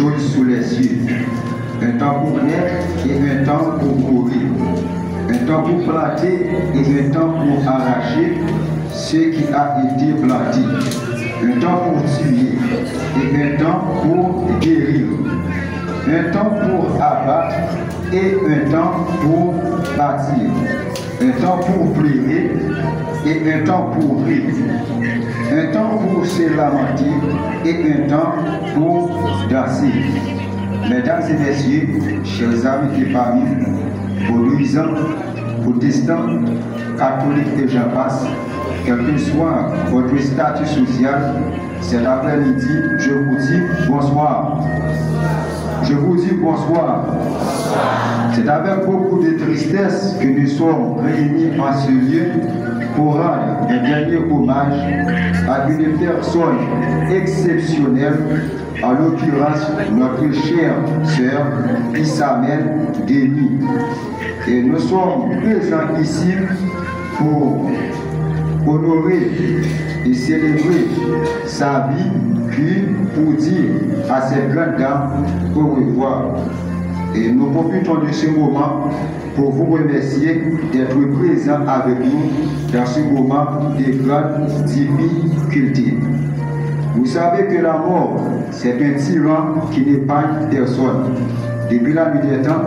choses sous les cieux. Un temps pour naître et un temps pour mourir. Un temps pour planter et un temps pour arracher ce qui a été planté. Un temps pour tuer et un temps pour guérir. Un temps pour abattre et un temps pour bâtir. Un temps pour pleurer et un temps pour rire. Un temps pour se lamenter et un temps pour danser. Mesdames et messieurs, chers amis et familles, polluisants, protestants, catholiques et j'en passe, quel que soit votre statut social, cet après-midi, je vous dis bonsoir. Je vous dis bonsoir. C'est avec beaucoup de tristesse que nous sommes réunis en ce lieu pour rendre un dernier hommage à une personne exceptionnelle, en l'occurrence notre chère sœur Isabelle Denis. Et nous sommes présents ici pour honorer et célébrer sa vie, puis pour dire à cette grande dame au revoir. Et nous profitons de ce moment pour vous remercier d'être présents avec nous dans ce moment de grande difficulté. Vous savez que la mort, c'est un tyran qui n'épargne personne. Depuis la nuit des temps,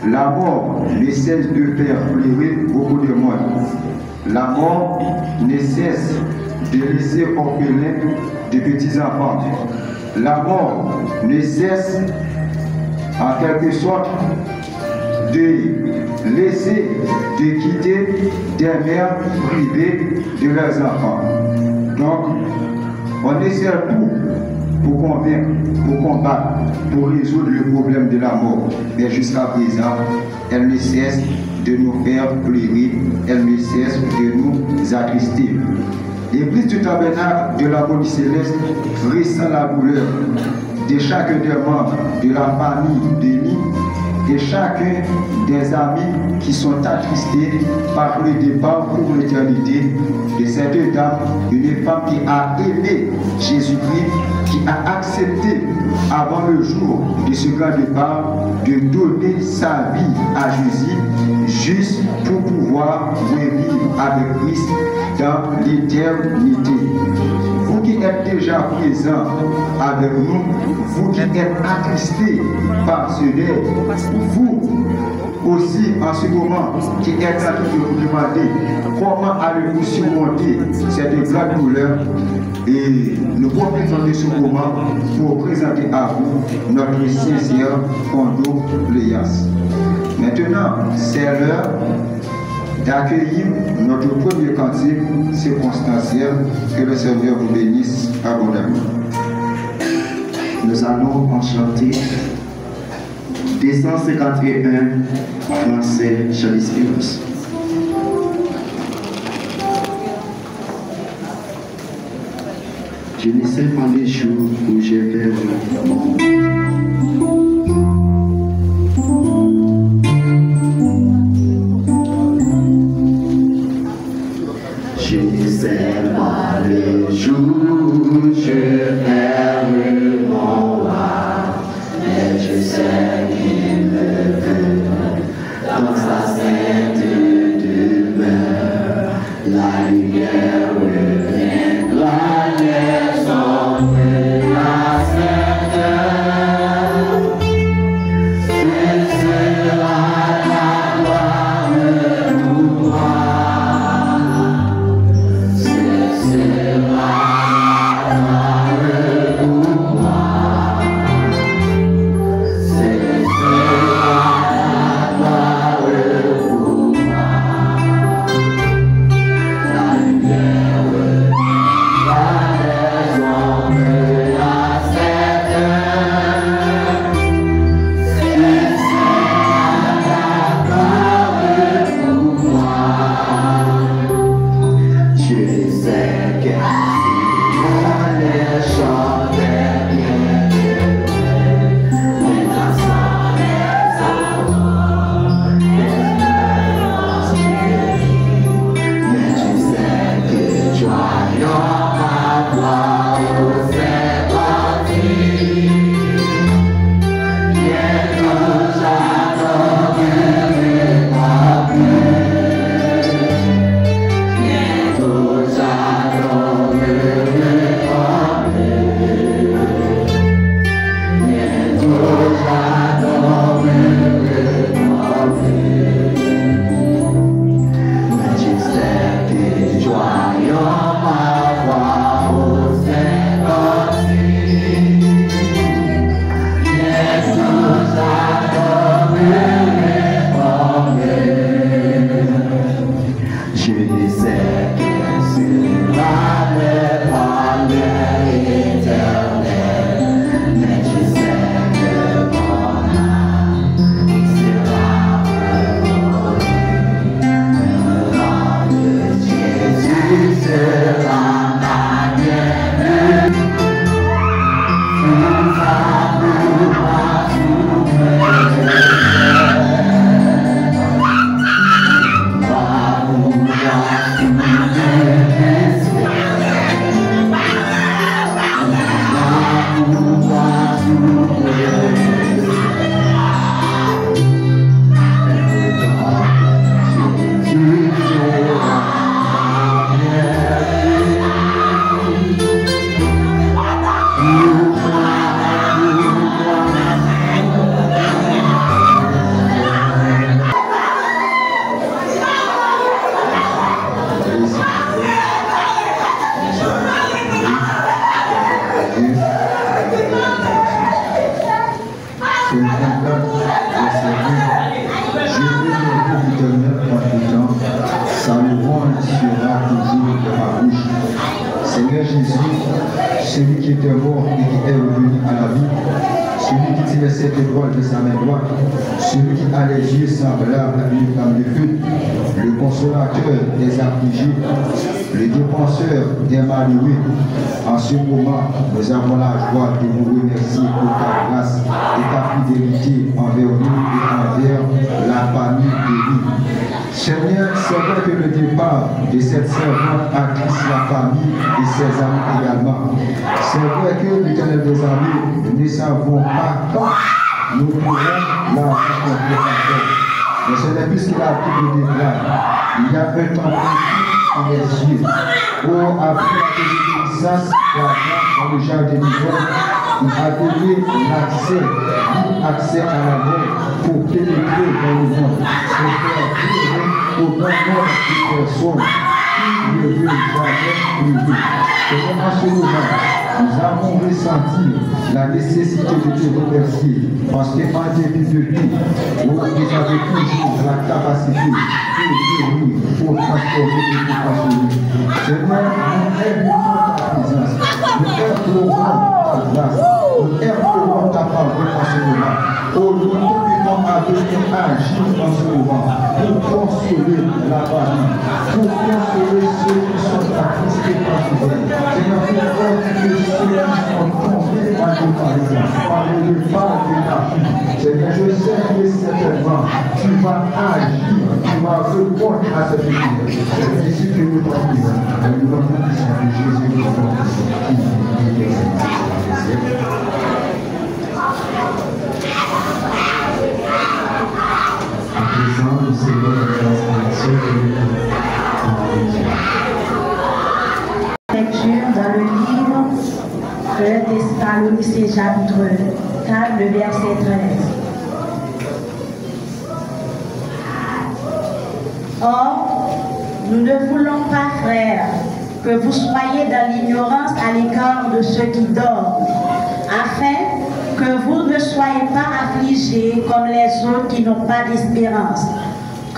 la mort ne cesse de faire pleurer beaucoup de monde. La mort ne cesse de laisser orphelins de petits enfants. La mort ne cesse en quelque sorte de laisser, de quitter des mères privées de leurs enfants. Donc, on essaie tout pour convaincre, pour combattre, pour résoudre le problème de la mort. Mais jusqu'à présent, elle ne cesse de nous faire pleurer, elle ne cesse de nous attrister. L'église du tabernacle de la Maudit Céleste ressent la douleur de chacun des membres de la famille Denis, de chacun des amis qui sont attristés par le départ pour l'éternité de cette dame, une femme qui a aimé Jésus-Christ, qui a accepté avant le jour de ce grand départ de donner sa vie à Jésus, juste pour pouvoir revivre avec Christ dans l'éternité. Vous qui êtes déjà présents avec nous, vous qui êtes attristés par ce deuil, vous aussi en ce moment qui êtes en train de vous demander comment allez-vous surmonter cette grande douleur, et nous profitons de ce moment pour présenter à vous notre sincère condoléance. Maintenant, c'est l'heure d'accueillir notre premier cantique circonstanciel. Que le Seigneur vous bénisse abondamment. Nous allons en chanter 251 français Charles Spinoza. Je ne sais pas les jours où je vais au monde. Je ne sais pas le jour où je vais au monde, mais je sais qu'il me veut dans sa sainte demeure. La lumière revient, la lumière sombre, la sainte Jésus, celui qui était mort et qui est revenu à la vie, celui qui tirait cette étoile de sa main droite, celui qui a les yeux semblables à une flamme de feu, le consolateur des affligés, le défenseur des malheureux. En ce moment, nous avons la joie de vous remercier pour ta grâce et ta fidélité envers nous et envers la famille de vie. Seigneur, c'est vrai que le départ de cette servante attriste la famille et ses amis également. C'est vrai que l'Éternel des armées, nous ne savons pas quand nous pourrons la rencontrer encore. Mais ce n'est plus ce que la Bible déclare. Il y a un temps précis en les yeux. Oh, après la désobéissance dans le jardin du Dieu, il a donné l'accès à la mort pour pénétrer dans le monde, pour faire vivre au bon nombre de personnes qui ne veulent jamais prier. C'est comme à ce moment, nous avons ressenti la nécessité de te remercier parce qu'en début de vie, vous avez toujours la capacité de guérir, pour transformer et pour transformer. Seigneur, nous invitons ta présence, nous implorons ta grâce, nous implorons ta parole en ce moment. Oh, nous t'invitons à venir agir en ce moment pour consoler la famille, pour consoler ceux qui sont attristés par ce monde. Seigneur, pour faire que ceux qui sont tombés par le départ de ta fille. Seigneur, je sais que certainement tu vas agir, tu vas répondre à cette prière. C'est ici que nous t'en prions. Nous avons dit de Jésus à présent, nous célébrons la transformation de lecture dans le livre de Thessaloniciens chapitre 4, le verset 13. Or, nous ne voulons pas, frères, que vous soyez dans l'ignorance à l'égard de ceux qui dorment, afin que vous ne soyez pas affligés comme les autres qui n'ont pas d'espérance.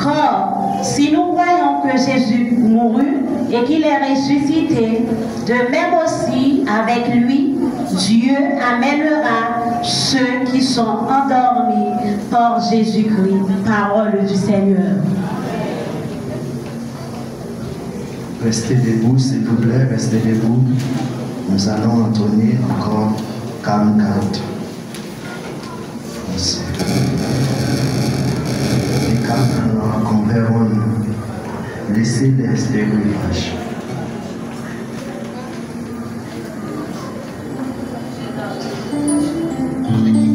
Car si nous voyons que Jésus mourut et qu'il est ressuscité, de même aussi avec lui, Dieu amènera ceux qui sont endormis par Jésus-Christ. Parole du Seigneur. Restez debout, s'il vous plaît, restez debout. Nous allons entonner encore 44. Merci. Et quand nous converrons, laissez les rivage. Laissez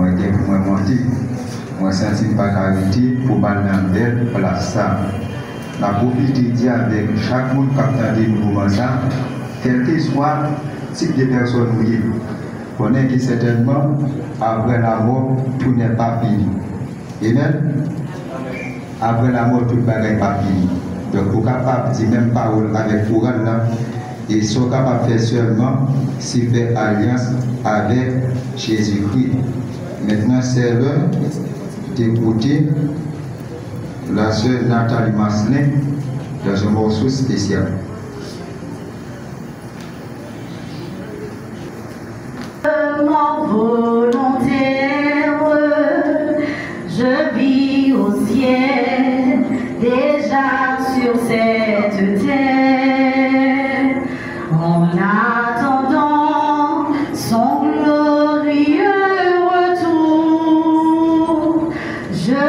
moi pour moi mentir. Moi senti pas carité pour parler dans belle place ça. La profité dire avec chaque monde qui a entendu nous comment ça, quel que soit type de personne nous y connaît que certainement après la mort tout n'est pas fini. Amen. Après la mort tout le bagage n'est pas fini. Donc vous capable de dire même parole avec courant là. Ils sont capables de faire seulement s'ils font alliance avec Jésus-Christ. Maintenant, c'est l'heure d'écouter la sœur Nathalie Masselin dans un morceau spécial. Mon volontaire, je vis au ciel, déjà sur cette terre, en attendant son glorieux retour. Je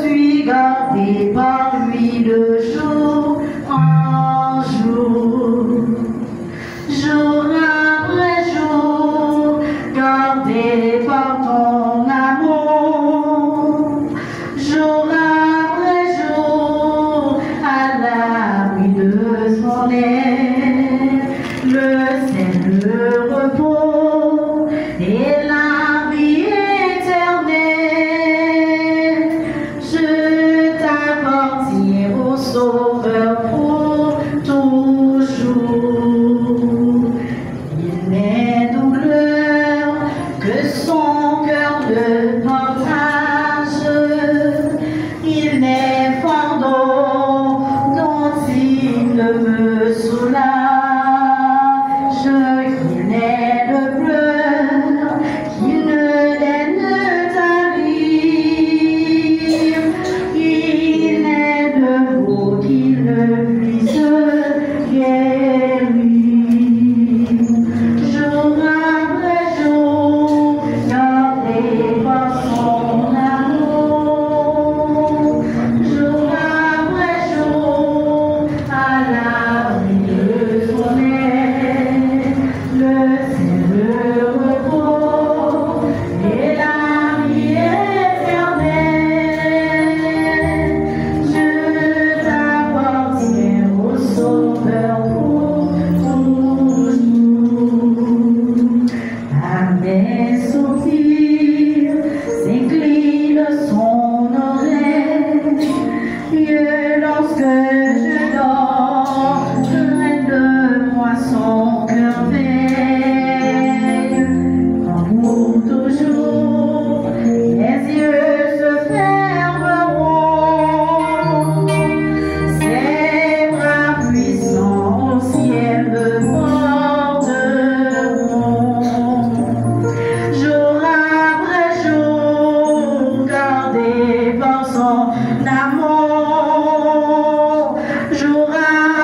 suis gardé par lui de jour en jour, jour après jour, gardé par ton amour, jour après jour, à l'abri de son aile, le ciel, le repos et la vie éternelle. Je t'appartiens au Sauveur pour toujours. Il n'est douleur que son cœur ne partage. Il n'est fardeau dont il ne me soulage. Il n'est de pleurs qu'il ne laine tarir. Il n'est de beau qu'il ne puisse guérir. Jour après jour, gardé par son amour. Jour après jour, à l'abri de son aile, le ciel, le repos et la vie éternelle. Je t'appartiens au Sauveur pour toujours. À mes soupirs s'incline son oreille, et lorsque je dors, près de moi son cœur veille. Pour toujours, mes yeux se fermeront, ses bras puissants au ciel me porteront. Jour après jour, gardé par son amour, jour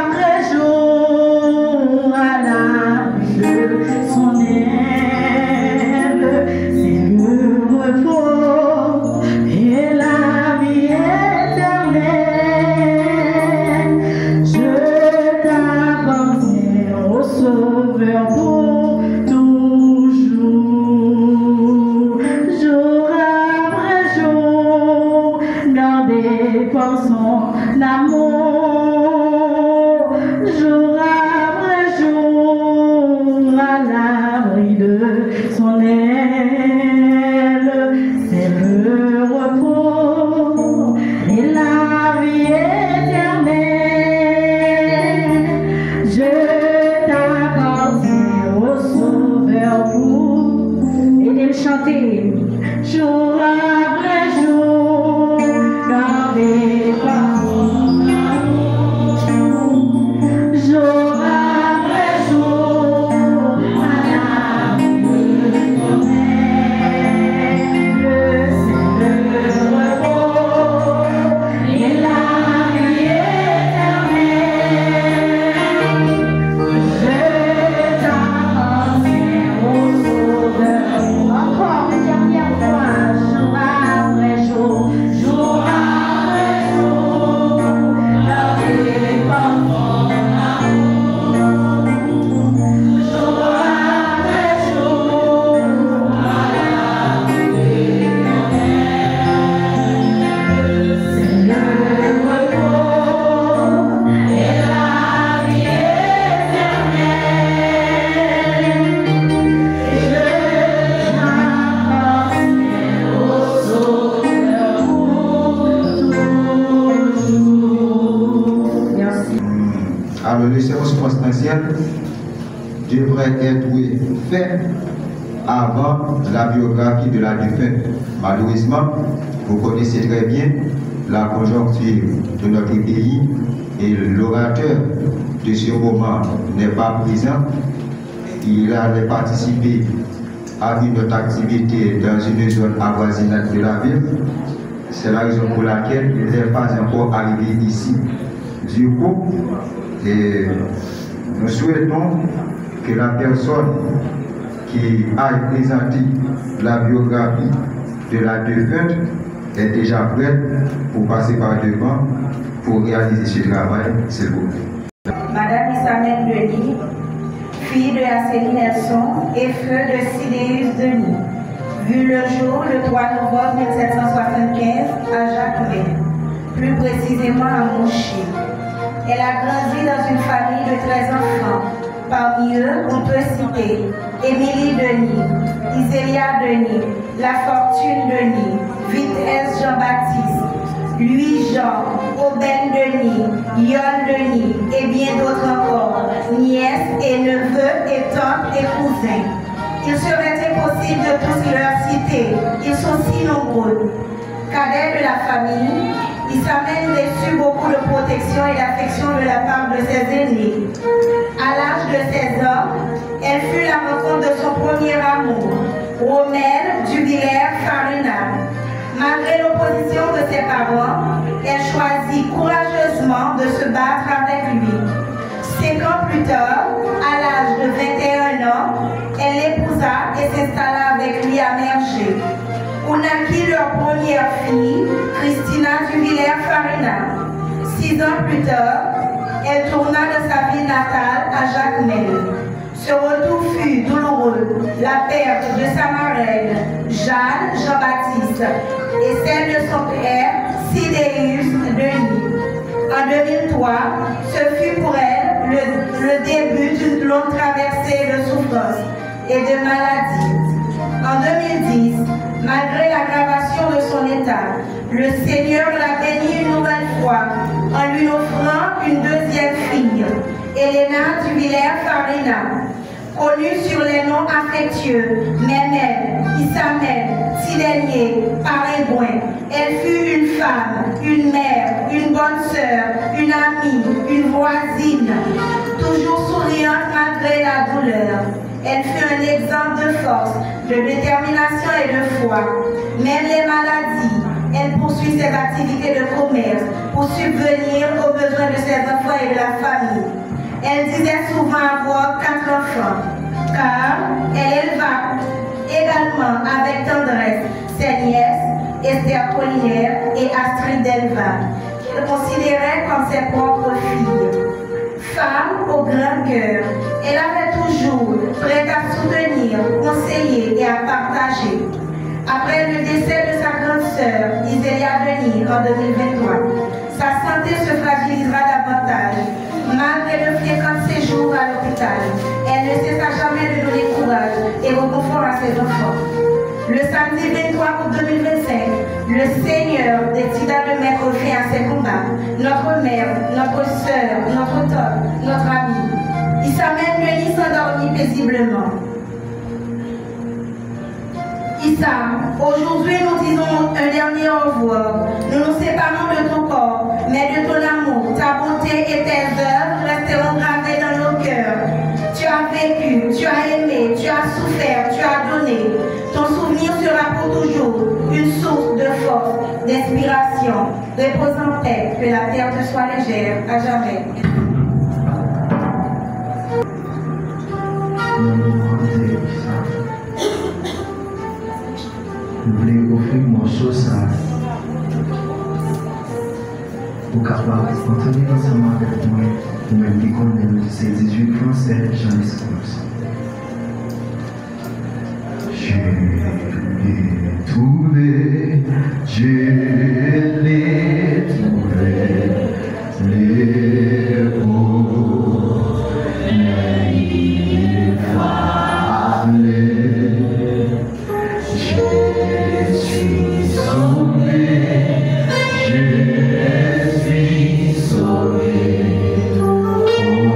après jour, à l'abri de son aile, c'est le repos et la vie éternelle. Je t'appartiens au Sauveur pour toujours. Jour après jour, gardé par son amour, jour après jour, à l'abri de son aile, c'est le repos et la vie éternelle. Je t'appartiens au Sauveur pour aider le chanter. Jour après jour, gardé par son amour. essentiels devraient être faits avant la biographie de la défunte. Malheureusement, vous connaissez très bien la conjoncture de notre pays et l'orateur de ce moment n'est pas présent. Il allait participer à une autre activité dans une zone avoisinante de la ville. C'est la raison pour laquelle il n'est pas encore arrivé ici. Du coup, nous souhaitons que la personne qui a présenté la biographie de la défunte est déjà prête pour passer par devant pour réaliser ce travail, s'il vous plaît. Madame Isabelle Denis, fille de Acélie Nelson et feu de Sidéus Denis, vu le jour le 3 novembre 1775 à Jacques-Mel, plus précisément à Mouchy. Elle a grandi dans une famille de 13 enfants. Parmi eux, on peut citer Émilie Denis, Isélia Denis, La Fortune Denis, Vitesse Jean-Baptiste, Louis-Jean, Aubin Denis, Yol Denis et bien d'autres encore, nièces et neveux et tantes et cousins. Il serait impossible de tous leur citer, ils sont si nombreux. Cadet de la famille, Isabelle reçut beaucoup de protection et d'affection de la part de ses aînés. À l'âge de 16 ans, elle fut la rencontre de son premier amour, Rommel Duvillers-Farina. Malgré l'opposition de ses parents, elle choisit courageusement de se battre avec lui. 5 ans plus tard, à l'âge de 21 ans, elle l'épousa et s'installa avec lui à Merger, où naquit leur première fille, Christina Duvillers-Farina. 6 ans plus tard, elle tourna de sa ville natale à Jacques-Mel. Ce retour fut douloureux, la perte de sa marraine, Jeanne Jean-Baptiste, et celle de son père, Sidéus Denis. En 2003, ce fut pour elle le début d'une longue traversée de souffrance et de maladie. En 2010, malgré l'aggravation de son état, le Seigneur l'a bénie une nouvelle fois en lui offrant une deuxième fille, Elena Duvillers-Farina, connue sur les noms affectueux Mémel, Issamel, Tidenier, Paringouin. Elle fut une femme, une mère, une bonne sœur, une amie, une voisine, toujours souriante malgré la douleur. Elle fut un exemple de force, de détermination et de foi. Même les maladies, elle poursuit ses activités de commerce pour subvenir aux besoins de ses enfants et de la famille. Elle disait souvent avoir 4 enfants, car elle éleva également avec tendresse ses nièces, Esther Apollinaire et Astrid Delva, qu'elle considérait comme ses propres filles. Femme au grand cœur, elle avait toujours prête à soutenir, conseiller et à partager. Après le décès de sa grande sœur, Isélia Denis, en 2023, sa santé se fragilisera davantage. Malgré de fréquents séjours à l'hôpital, elle ne cessa jamais de donner courage et réconfort à ses enfants. Le samedi 23 août 2025, le Seigneur décida de mettre fin à ses combats. Notre mère, notre sœur, notre tante, notre amie. Isabelle Denis s'endormit paisiblement. Issa, aujourd'hui nous disons un dernier au revoir. Nous nous séparons de ton corps, mais de ton amour, ta bonté et tes œuvres resteront gravées dans nos cœurs. Tu as vécu, tu as aimé, tu as souffert, tu as donné. Ton souvenir sera pour toujours une source de force, d'inspiration. Repose en paix, que la terre te soit légère à jamais. Nous voulons offrir une morceau ça pour capable d'entendre ensemble avec moi, nous-mêmes qui connaissons ces 18 français, j'en ai ce. Je l'ai trouvé, je l'ai trouvé, les mots, il fallait. Je suis sauvé, je suis sauvé. Oh,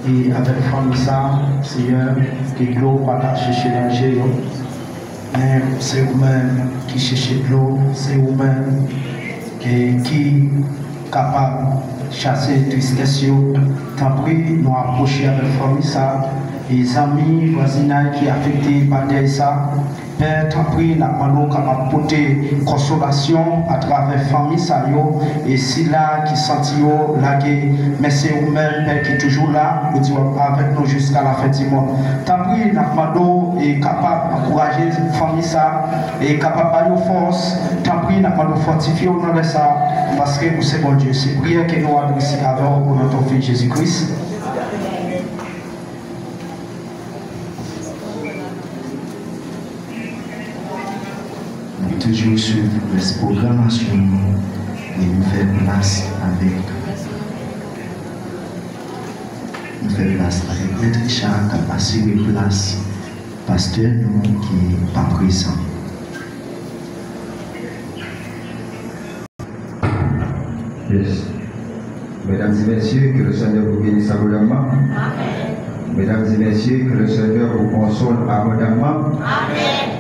Et avec Famissa, Seigneur, que l'eau va pas chercher l'ingé. Mais c'est vous-même qui cherchez l'eau, c'est vous-même qui est capable de chasser la tristesse. Tant pis, nous approcher avec Famissa, les amis, voisinage qui sont affectés par ça. Père, tant pis, nous avons capable de porter consolation à travers la famille, et si là qui sentit lagué, mais c'est vous-même, Père, qui est toujours là, vous dites avec nous jusqu'à la fin du monde. Tant pis, nous avons capable d'encourager la famille, et capable de force. Tant pis, nous avons fortifié au nom de ça, parce que c'est bon Dieu. C'est prière que nous avons ici avec au nom de ton Fils Jésus-Christ. Toujours suivre les programmations et nous faire place avec notre Richard qui a assuré place pasteur nous qui n'est pas présent. Yes. Mesdames et messieurs, que le Seigneur vous bénisse abondamment. Mesdames et messieurs, que le Seigneur vous console abondamment. Amen.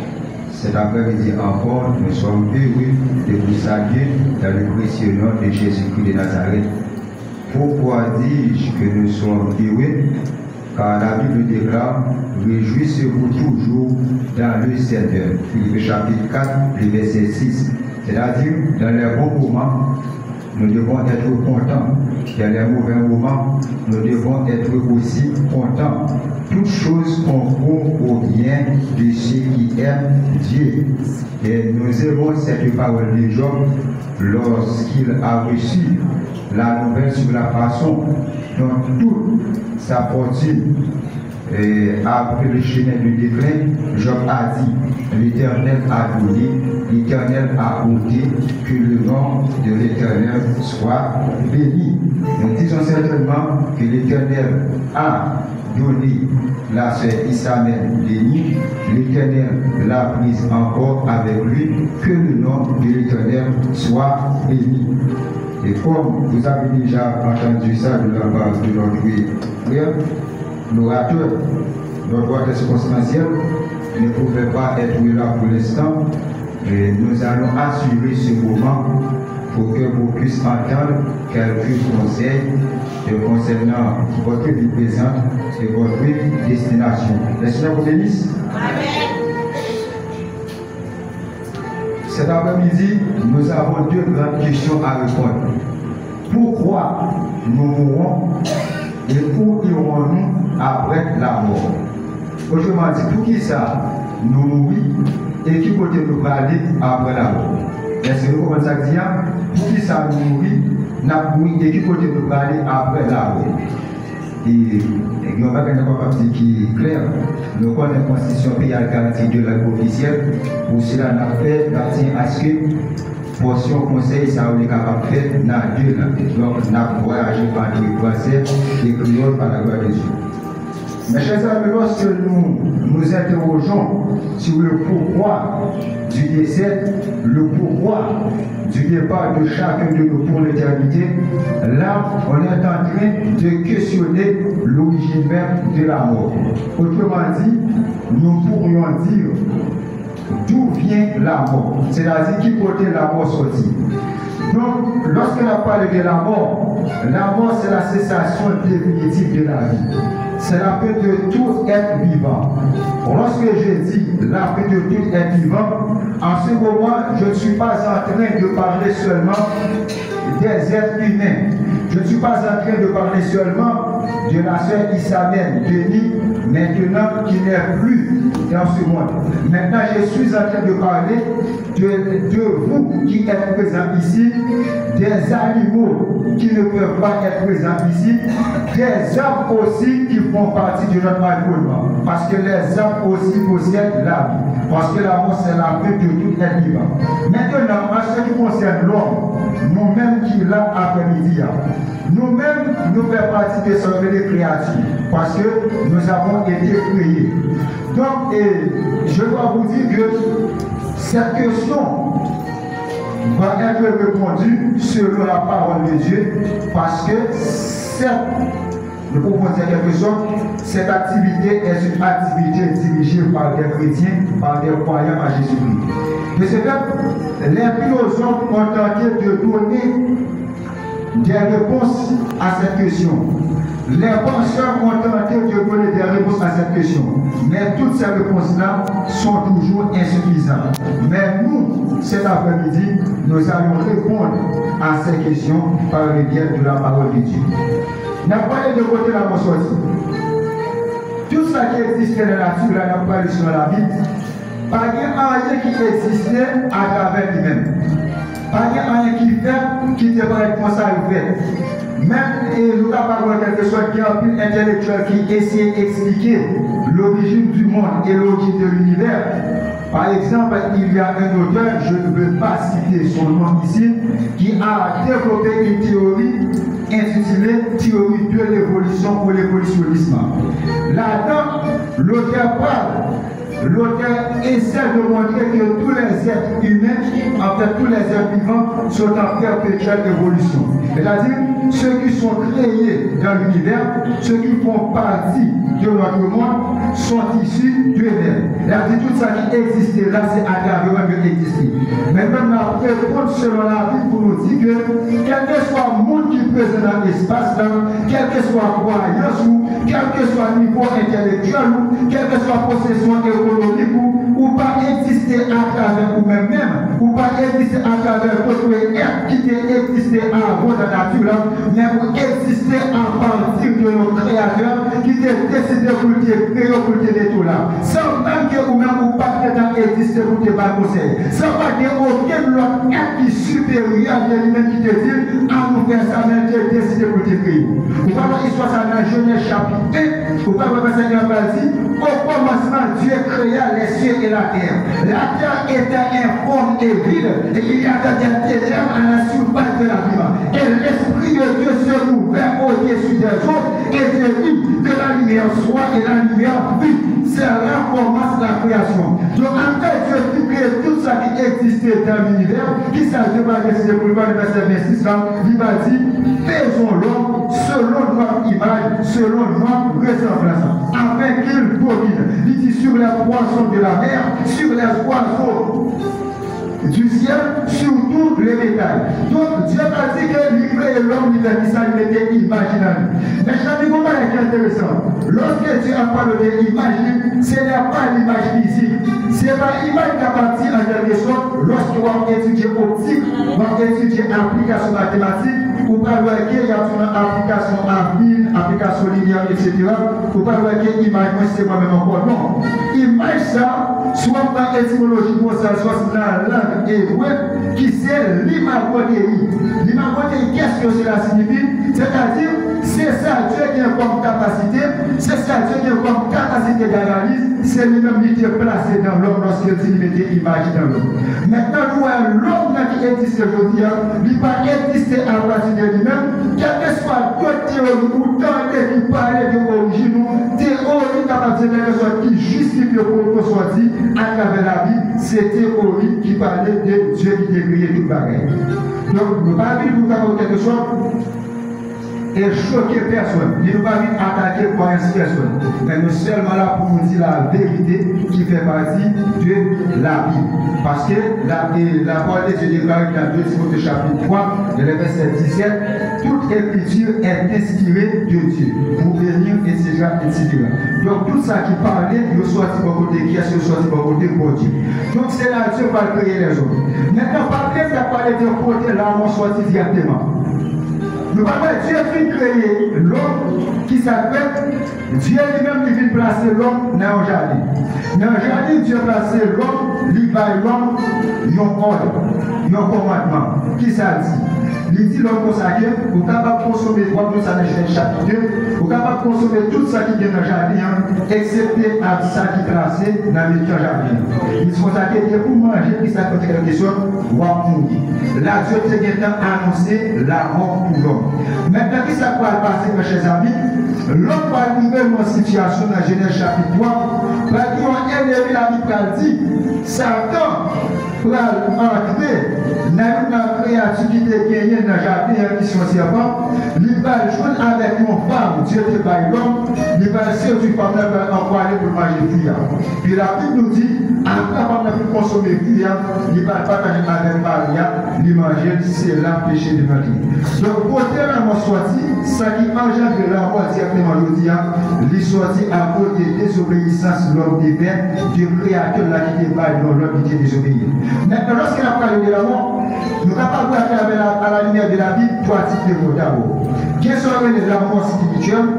Cet après-midi encore, nous sommes heureux de vous saluer dans le précieux nom de Jésus-Christ de Nazareth. Pourquoi dis-je que nous sommes heureux? Car la Bible déclare: réjouissez-vous toujours dans le Seigneur. Philippiens chapitre 4, le verset 6. C'est-à-dire, dans les bons moments, nous devons être contents. Dans les mauvais moments, nous devons être aussi contents. Toutes choses concourent au bien de ceux qui aiment Dieu. Et nous aimons cette parole de Job lorsqu'il a reçu la nouvelle sur la façon dont toute sa fortune a pris le chemin du déclin. Job a dit: l'Éternel a donné, l'Éternel a ôté, que le nom de l'Éternel soit béni. Nous disons certainement que l'Éternel a donné la sœur Isabelle bénie, l'Éternel l'a prise encore avec lui, que le nom de l'Éternel soit béni. Et comme vous avez déjà entendu ça de la part de notre frère, l'orateur, notre voix circonstancielle, ne pouvait pas être là pour l'instant. Et nous allons assurer ce moment pour que vous puissiez entendre quelques conseils concernant votre vie présente et votre destination. Le Seigneur vous bénisse. Amen. Cet après-midi, nous avons deux grandes questions à répondre. Pourquoi nous mourons et où irons-nous après la mort? Autrement dit, pour qui ça nous mourons et qui côté nous va aller après la mort. Est-ce que vous comprenez ça que dit? Pour qui ça nous mourit, et qui côté nous va aller après la mort. Et il n'y a pas de dire qui est clair. Nous connaissons la constitution pays à garantie de la officielle. Pour cela, on a fait à ce que portion conseil, ça on est capable de faire dans deux langues. Donc, on a voyagé par les français et créoles par la gloire de Dieu. Mes chers amis, lorsque nous interrogeons sur le pourquoi du décès, le pourquoi du départ de chacun de nous pour l'éternité, là, on est en train de questionner l'origine même de la mort. Autrement dit, nous pourrions dire d'où vient la mort, c'est-à-dire qui portait la mort sortie. Donc, lorsqu'on a parlé de la mort c'est la cessation définitive de la vie. C'est la fin de tout être vivant. Lorsque je dis la fin de tout être vivant, en ce moment, je ne suis pas en train de parler seulement des êtres humains. Je ne suis pas en train de parler seulement de la sœur Isabelle Denis, maintenant qui n'est plus dans ce monde. Maintenant, je suis en train de parler de vous qui êtes présents ici, des animaux qui ne peuvent pas être présents ici, des hommes aussi qui font partie de notre environnement. Parce que les hommes aussi possèdent la vie. Parce que la mort, c'est la fin de tout être vivant. Maintenant, en ce qui concerne l'homme, nous-mêmes qui là après-midi, nous-mêmes, nous faisons partie de ce créatures. Parce que nous avons été créés. Donc, je dois vous dire que cette question va être répondue selon la parole de Dieu, parce que nous pouvons dire quelque chose, cette activité est une activité dirigée par des chrétiens, par des croyants à Jésus-Christ. De ce fait, les philosophes ont tenté de donner des réponses à cette question. Les penseurs ont tenté de donner des réponses à cette question. Mais toutes ces réponses-là sont toujours insuffisantes. Mais nous, cet après-midi, nous allons répondre à ces questions par le biais de la parole de Dieu. N'a pas de côté la mort sortie. Tout ça qui existe dans la nature, là, n'a pas sur la vie. Pas de rien qui existait à travers lui-même. Pas de rien qui fait, qui devrait être comme ça fait. Même nous avons quelque chose qui est un peu intellectuel qui essaie d'expliquer l'origine du monde et l'origine de l'univers. Par exemple, il y a un auteur, je ne veux pas citer son nom ici, qui a développé une théorie intitulée Théorie de l'évolution ou l'évolutionnisme. Là-dedans, l'auteur parle. L'auteur essaie de montrer que tous les êtres humains, en fait tous les êtres vivants, sont en perpétuelle évolution. C'est-à-dire, ceux qui sont créés dans l'univers, ceux qui font partie de notre monde, sont issus de l'être. C'est-à-dire, tout ça qui existait là, c'est à travers eux qui existait. Maintenant, on a répondre selon la Bible pour nous dire que, quel que soit le monde qui est présent dans l'espace, quel que soit la croyance, quel que soit le niveau intellectuel, quelle que soit la possession économique, ou pas exister à travers vous-même, ou pas exister à travers votre être qui existé avant la nature, mais vous existez à partir de nos créateurs qui étaient décidés pour te créer, pour te détruire. Sans même que vous-même vous pas exister pour te faire conseil. Sans pas que aucun autre être qui est supérieur à lui-même qui te dit à nous faire ça, mais tu es décidé pour te créer. Vous voyez l'histoire ça dans Genèse chapitre 1, vous voyez le Seigneur va dire, au commencement Dieu créa les cieux et la terre. La terre était informe et vide, et il y avait des ténèbres à la surface de la terre. Et l'Esprit de Dieu se ouvert au-dessus des eaux, et Dieu dit que la lumière soit, et la lumière vit. C'est là commence la création. Donc en fait, Dieu dit que tout ça qui existait dans l'univers, qui s'agit pas de pour le verset 26, il va dire, faisons l'homme selon notre image, selon notre ressemblance, afin qu'il domine. Il dit sur les poissons de la mer, sur les oiseaux du ciel, sur tout le bétail. Donc Dieu a dit que l'humain et l'homme, il a dit ça, il était imaginable. Mais je dis comment c'est intéressant. Lorsque Dieu a parlé d'image, ce n'est pas l'image physique. Ce n'est pas l'image qui appartient en quelque sorte. Lorsque on va étudier optique, on va étudier application mathématique, ou pas voir qu'il y a une application affine, application linéaire, etc. Ou pas voir que l'image, c'est moi-même encore. Non. Image, ça, soit dans l'étymologie, soit dans la langue hébreu, qui c'est l'imagodéi. L'imagodéi, qu'est-ce que cela signifie? C'est-à-dire, c'est ça Dieu qui a comme capacité, c'est ça Dieu qui a comme capacité d'analyse, c'est lui-même qui est placé dans l'homme lorsqu'il dit mettre image dans l'homme. Maintenant, nous avons l'homme qui existe aujourd'hui, il ne va pas exister à partir de lui-même, quelle que soit toute théorie ou tant qui parle de l'origine, théorie capable de faire qui justifie pour qu'on soit dit à travers la vie, c'est théorie qui parlait de Dieu qui a créé toute bagaille. Donc, nous ne pouvons pas dire pour quelque chose. Et choquer personne. Il ne va pas attaquer pour personne. Mais nous sommes seulement là pour nous dire la vérité qui fait partie de la Bible. Parce que la parole de Dieu déclare dans 2 Timothée chapitre 3, le verset 17, toute écriture est inspirée de Dieu pour bénir, etc., etc. Donc tout ça qui parlait, il soit de bon côté, qui est soit de bon côté pour Dieu. Donc c'est là Dieu va créer les autres. Maintenant, pas bien de parler de côté, là on soit directement. Nous parlons de Dieu qui créé l'homme qui s'appelle Dieu lui-même qui vient placer l'homme dans le jardin. Dans le jardin, Dieu a placé l'homme, il va l'homme, il ordre, il commandement. Qui ça dit? Il dit l'homme consacré, vous êtes capable de consommer, comme nous savons dans le chapitre 2, vous êtes capable de consommer tout ça qui vient dans le jardin, excepté à ça qui est placé dans le jardin. Il se consacre pour manger, qui ça fait quelque chose, ou à mourir. Là, Dieu a annoncé la mort pour l'homme. Maintenant, qui ça va passer, mes chers amis? L'homme va arriver dans une situation dans Genèse chapitre 3, parce qu'ils ont élevé la Bible qui dit, Satan va entrer dans une créature qui était gagnée dans le jardin qui sont serpents, il va jouer avec une femme, Dieu te parle l'homme, il va séduire une femme, il va envoyer pour manger le cuillère. Puis la Bible nous dit, après avoir pu consommer le cuillère, il va partager avec Maria, il manger, c'est là le péché de Marie. Donc, pour que la mort soit dit, ça qui engendre la mort directement le dit, il soit dit à cause de désobéissance de l'homme divin, du créateur là qui déballe dans l'homme qui est désobéi. Maintenant, lorsqu'il a parlé de la mort, nous n'avons pas vu à la lumière de la Bible trois types de mots d'abord. Qu'est-ce que c'est la mort spirituelle?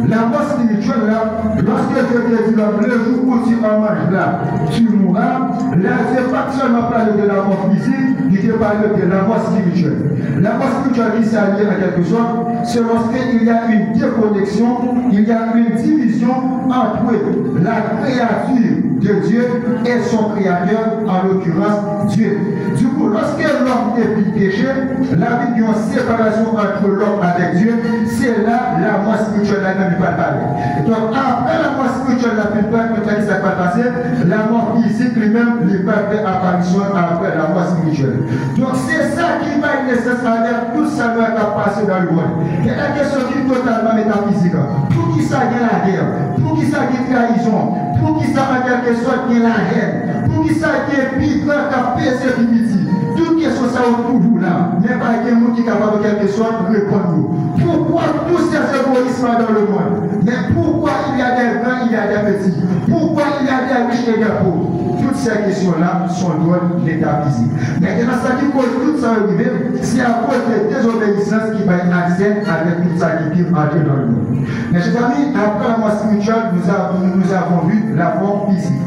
La mort spirituelle, là, lorsque Dieu te dit le jour où tu en manges là, tu mourras, là, Dieu pas seulement parlé de la mort physique, il te parle de la mort spirituelle. La mort spirituelle qui s'allie à quelque chose, c'est lorsqu'il y a une déconnexion, il y a une division entre la créature de Dieu et son créateur, en l'occurrence Dieu. Du coup, lorsque l'homme est pris péché, la vie d'une séparation entre l'homme avec Dieu, c'est là la mort spirituelle là ne va pas parler. Donc après la mort spirituelle, la plupart de ça va passer, la mort physique lui-même ne va faire apparition après la mort spirituelle. Donc c'est ça qui va être nécessaire à tout ça va passer dans le monde. Il y a une question qui est totalement métaphysique. Pour qui ça vient la guerre? Pour qui ça vient trahison? Pour qui ça va quelque chose qui est la haine? Pour qui ça vient piquant qu'à pécer limiti? Toute question ça autour de vous là, mais pas qu'il y ait un monde qui est capable de quelque chose de répondre. Pourquoi tous ces égoïsmes dans le monde? Mais pourquoi il y a des grands, il y a des petits? Pourquoi il y a des riches et des pauvres? Toutes ces questions-là sont loin de métaphysique. Maintenant, ça qui cause tout ça arriver, c'est à cause de désobéissance qui va être accès avec tout ça qui vient entrer dans le monde. Mais chers amis, après la mort spirituelle, nous avons vu la mort physique.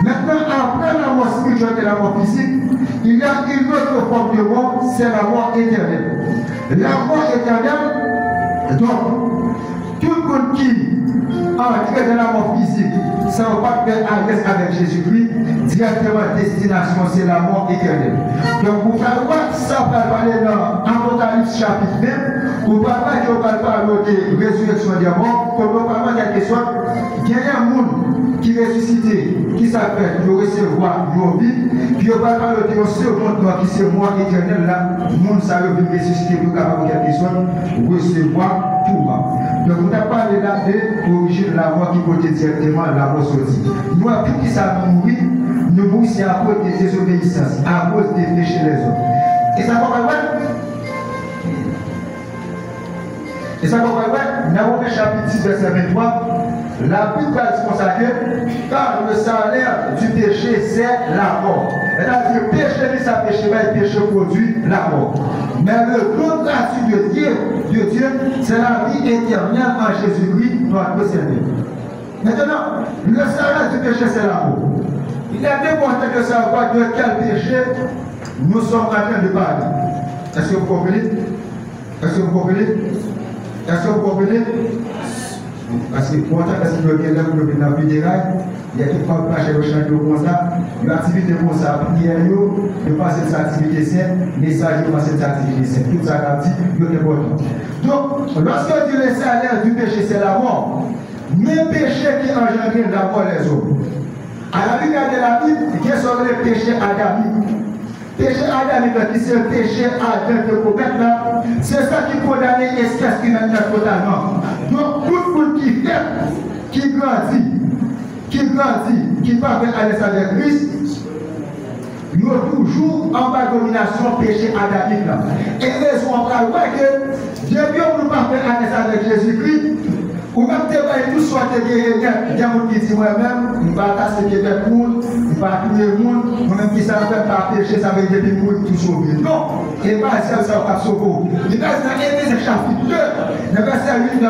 Maintenant, après la mort spirituelle et la mort physique, il y a une autre forme de mort, c'est la mort éternelle. La mort éternelle, donc, tout le monde qui entre dans la mort physique, ça ne va pas faire à l'aise avec Jésus-Christ, directement destination, c'est la mort éternelle. Donc, vous allez voir, ça va parler dans Apocalypse chapitre 20, vous ne pouvez pas parler de résurrection des morts, comme vous parlez de quelque chose, il y a un monde qui ressuscité, qui s'appelle de recevoir nos vies, puis on va parler de ce monde qui c'est mort éternel là, le monde ça veut ressusciter pour capable quelque chose, recevoir tout bas. Donc on a parlé là de l'origine de la mort qui peut directement la mort sortie. Nous, pour qui ça nous mourir, nous mourons c'est à cause des désobéissances, à cause des péchés des autres. Et ça va pas Et ça va pas dans Romains chapitre 6 verset 23, la Bible va se consacrer car le salaire du péché c'est la mort. C'est-à-dire péché ça péché, le péché produit la mort. Mais le don gratuit de Dieu, c'est la vie éternelle en Jésus-Christ, notre Seigneur. Maintenant, le salaire du péché, c'est la mort. Il est important de savoir de quel péché nous sommes en train de parler. Est-ce que vous comprenez? Est-ce que vous comprenez? Est-ce que vous comprenez? Parce que pour entendre ce que vous avez dans la vie des rails, il y a tout le monde qui marche comme ça, une activité comme ça, prière, de passer cette activité saine, message de passer cette activité saine. Tout ça qu'a dit, c'est important. Donc, lorsque Dieu le salaire du péché, c'est la mort, même péché qui engendre la mort les hommes. À la lumière de la Bible, quels sont les péchés adamiques? Péché adamique, qui c'est le péché adamique de commettre là, c'est ça qui condamne l'espèce humaine totalement. Donc, tout le monde qui fait, qui grandit, qui parvient à l'aise avec Christ, nous sommes toujours en bas de domination péché adamique là. Et raison on va voir que depuis que nous parvenons à l'aise avec Jésus-Christ, ou même tout soit guéri, il y a des gens qui disent moi-même, je ne vais pas casser le monde, je ne vais pas tuer le monde, moi-même qui ça ne fait pas pécher, ça veut dire que le tout sauver. Non, et pas ça, ça va pas sauver. Il va dans Éphèse chapitre 2, le verset 8,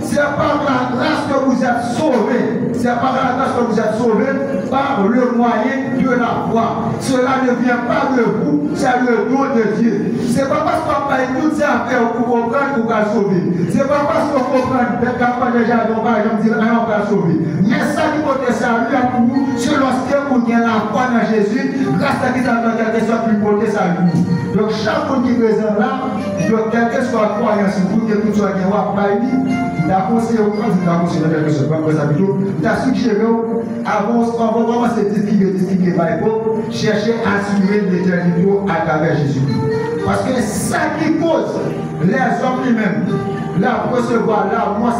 c'est par la grâce que vous êtes sauvés. C'est par la grâce que vous êtes sauvés par le moyen de la foi. Cela ne vient pas de vous, c'est le don de Dieu. Ce n'est pas parce qu'on paye toutes ces affaires pour comprendre qu'on va sauver. Ce n'est pas parce qu'on comprend pas déjà, on va dire, on va sauver. Mais ça qui peut être salut à vous, c'est lorsque vous avez la foi dans Jésus, grâce à qui ça va quelque chose plus porter salut. Donc chaque fois qui est présent là, donc quelle que soit la croyance, vous que tout soit bien, on va il a conseillé au grand, il a conseillé quelque chose, il a suggéré, avant vraiment se distinguer par l'époque, chercher à assurer l'éternité à travers Jésus. Parce que ça qui cause les hommes eux-mêmes, recevoir la mort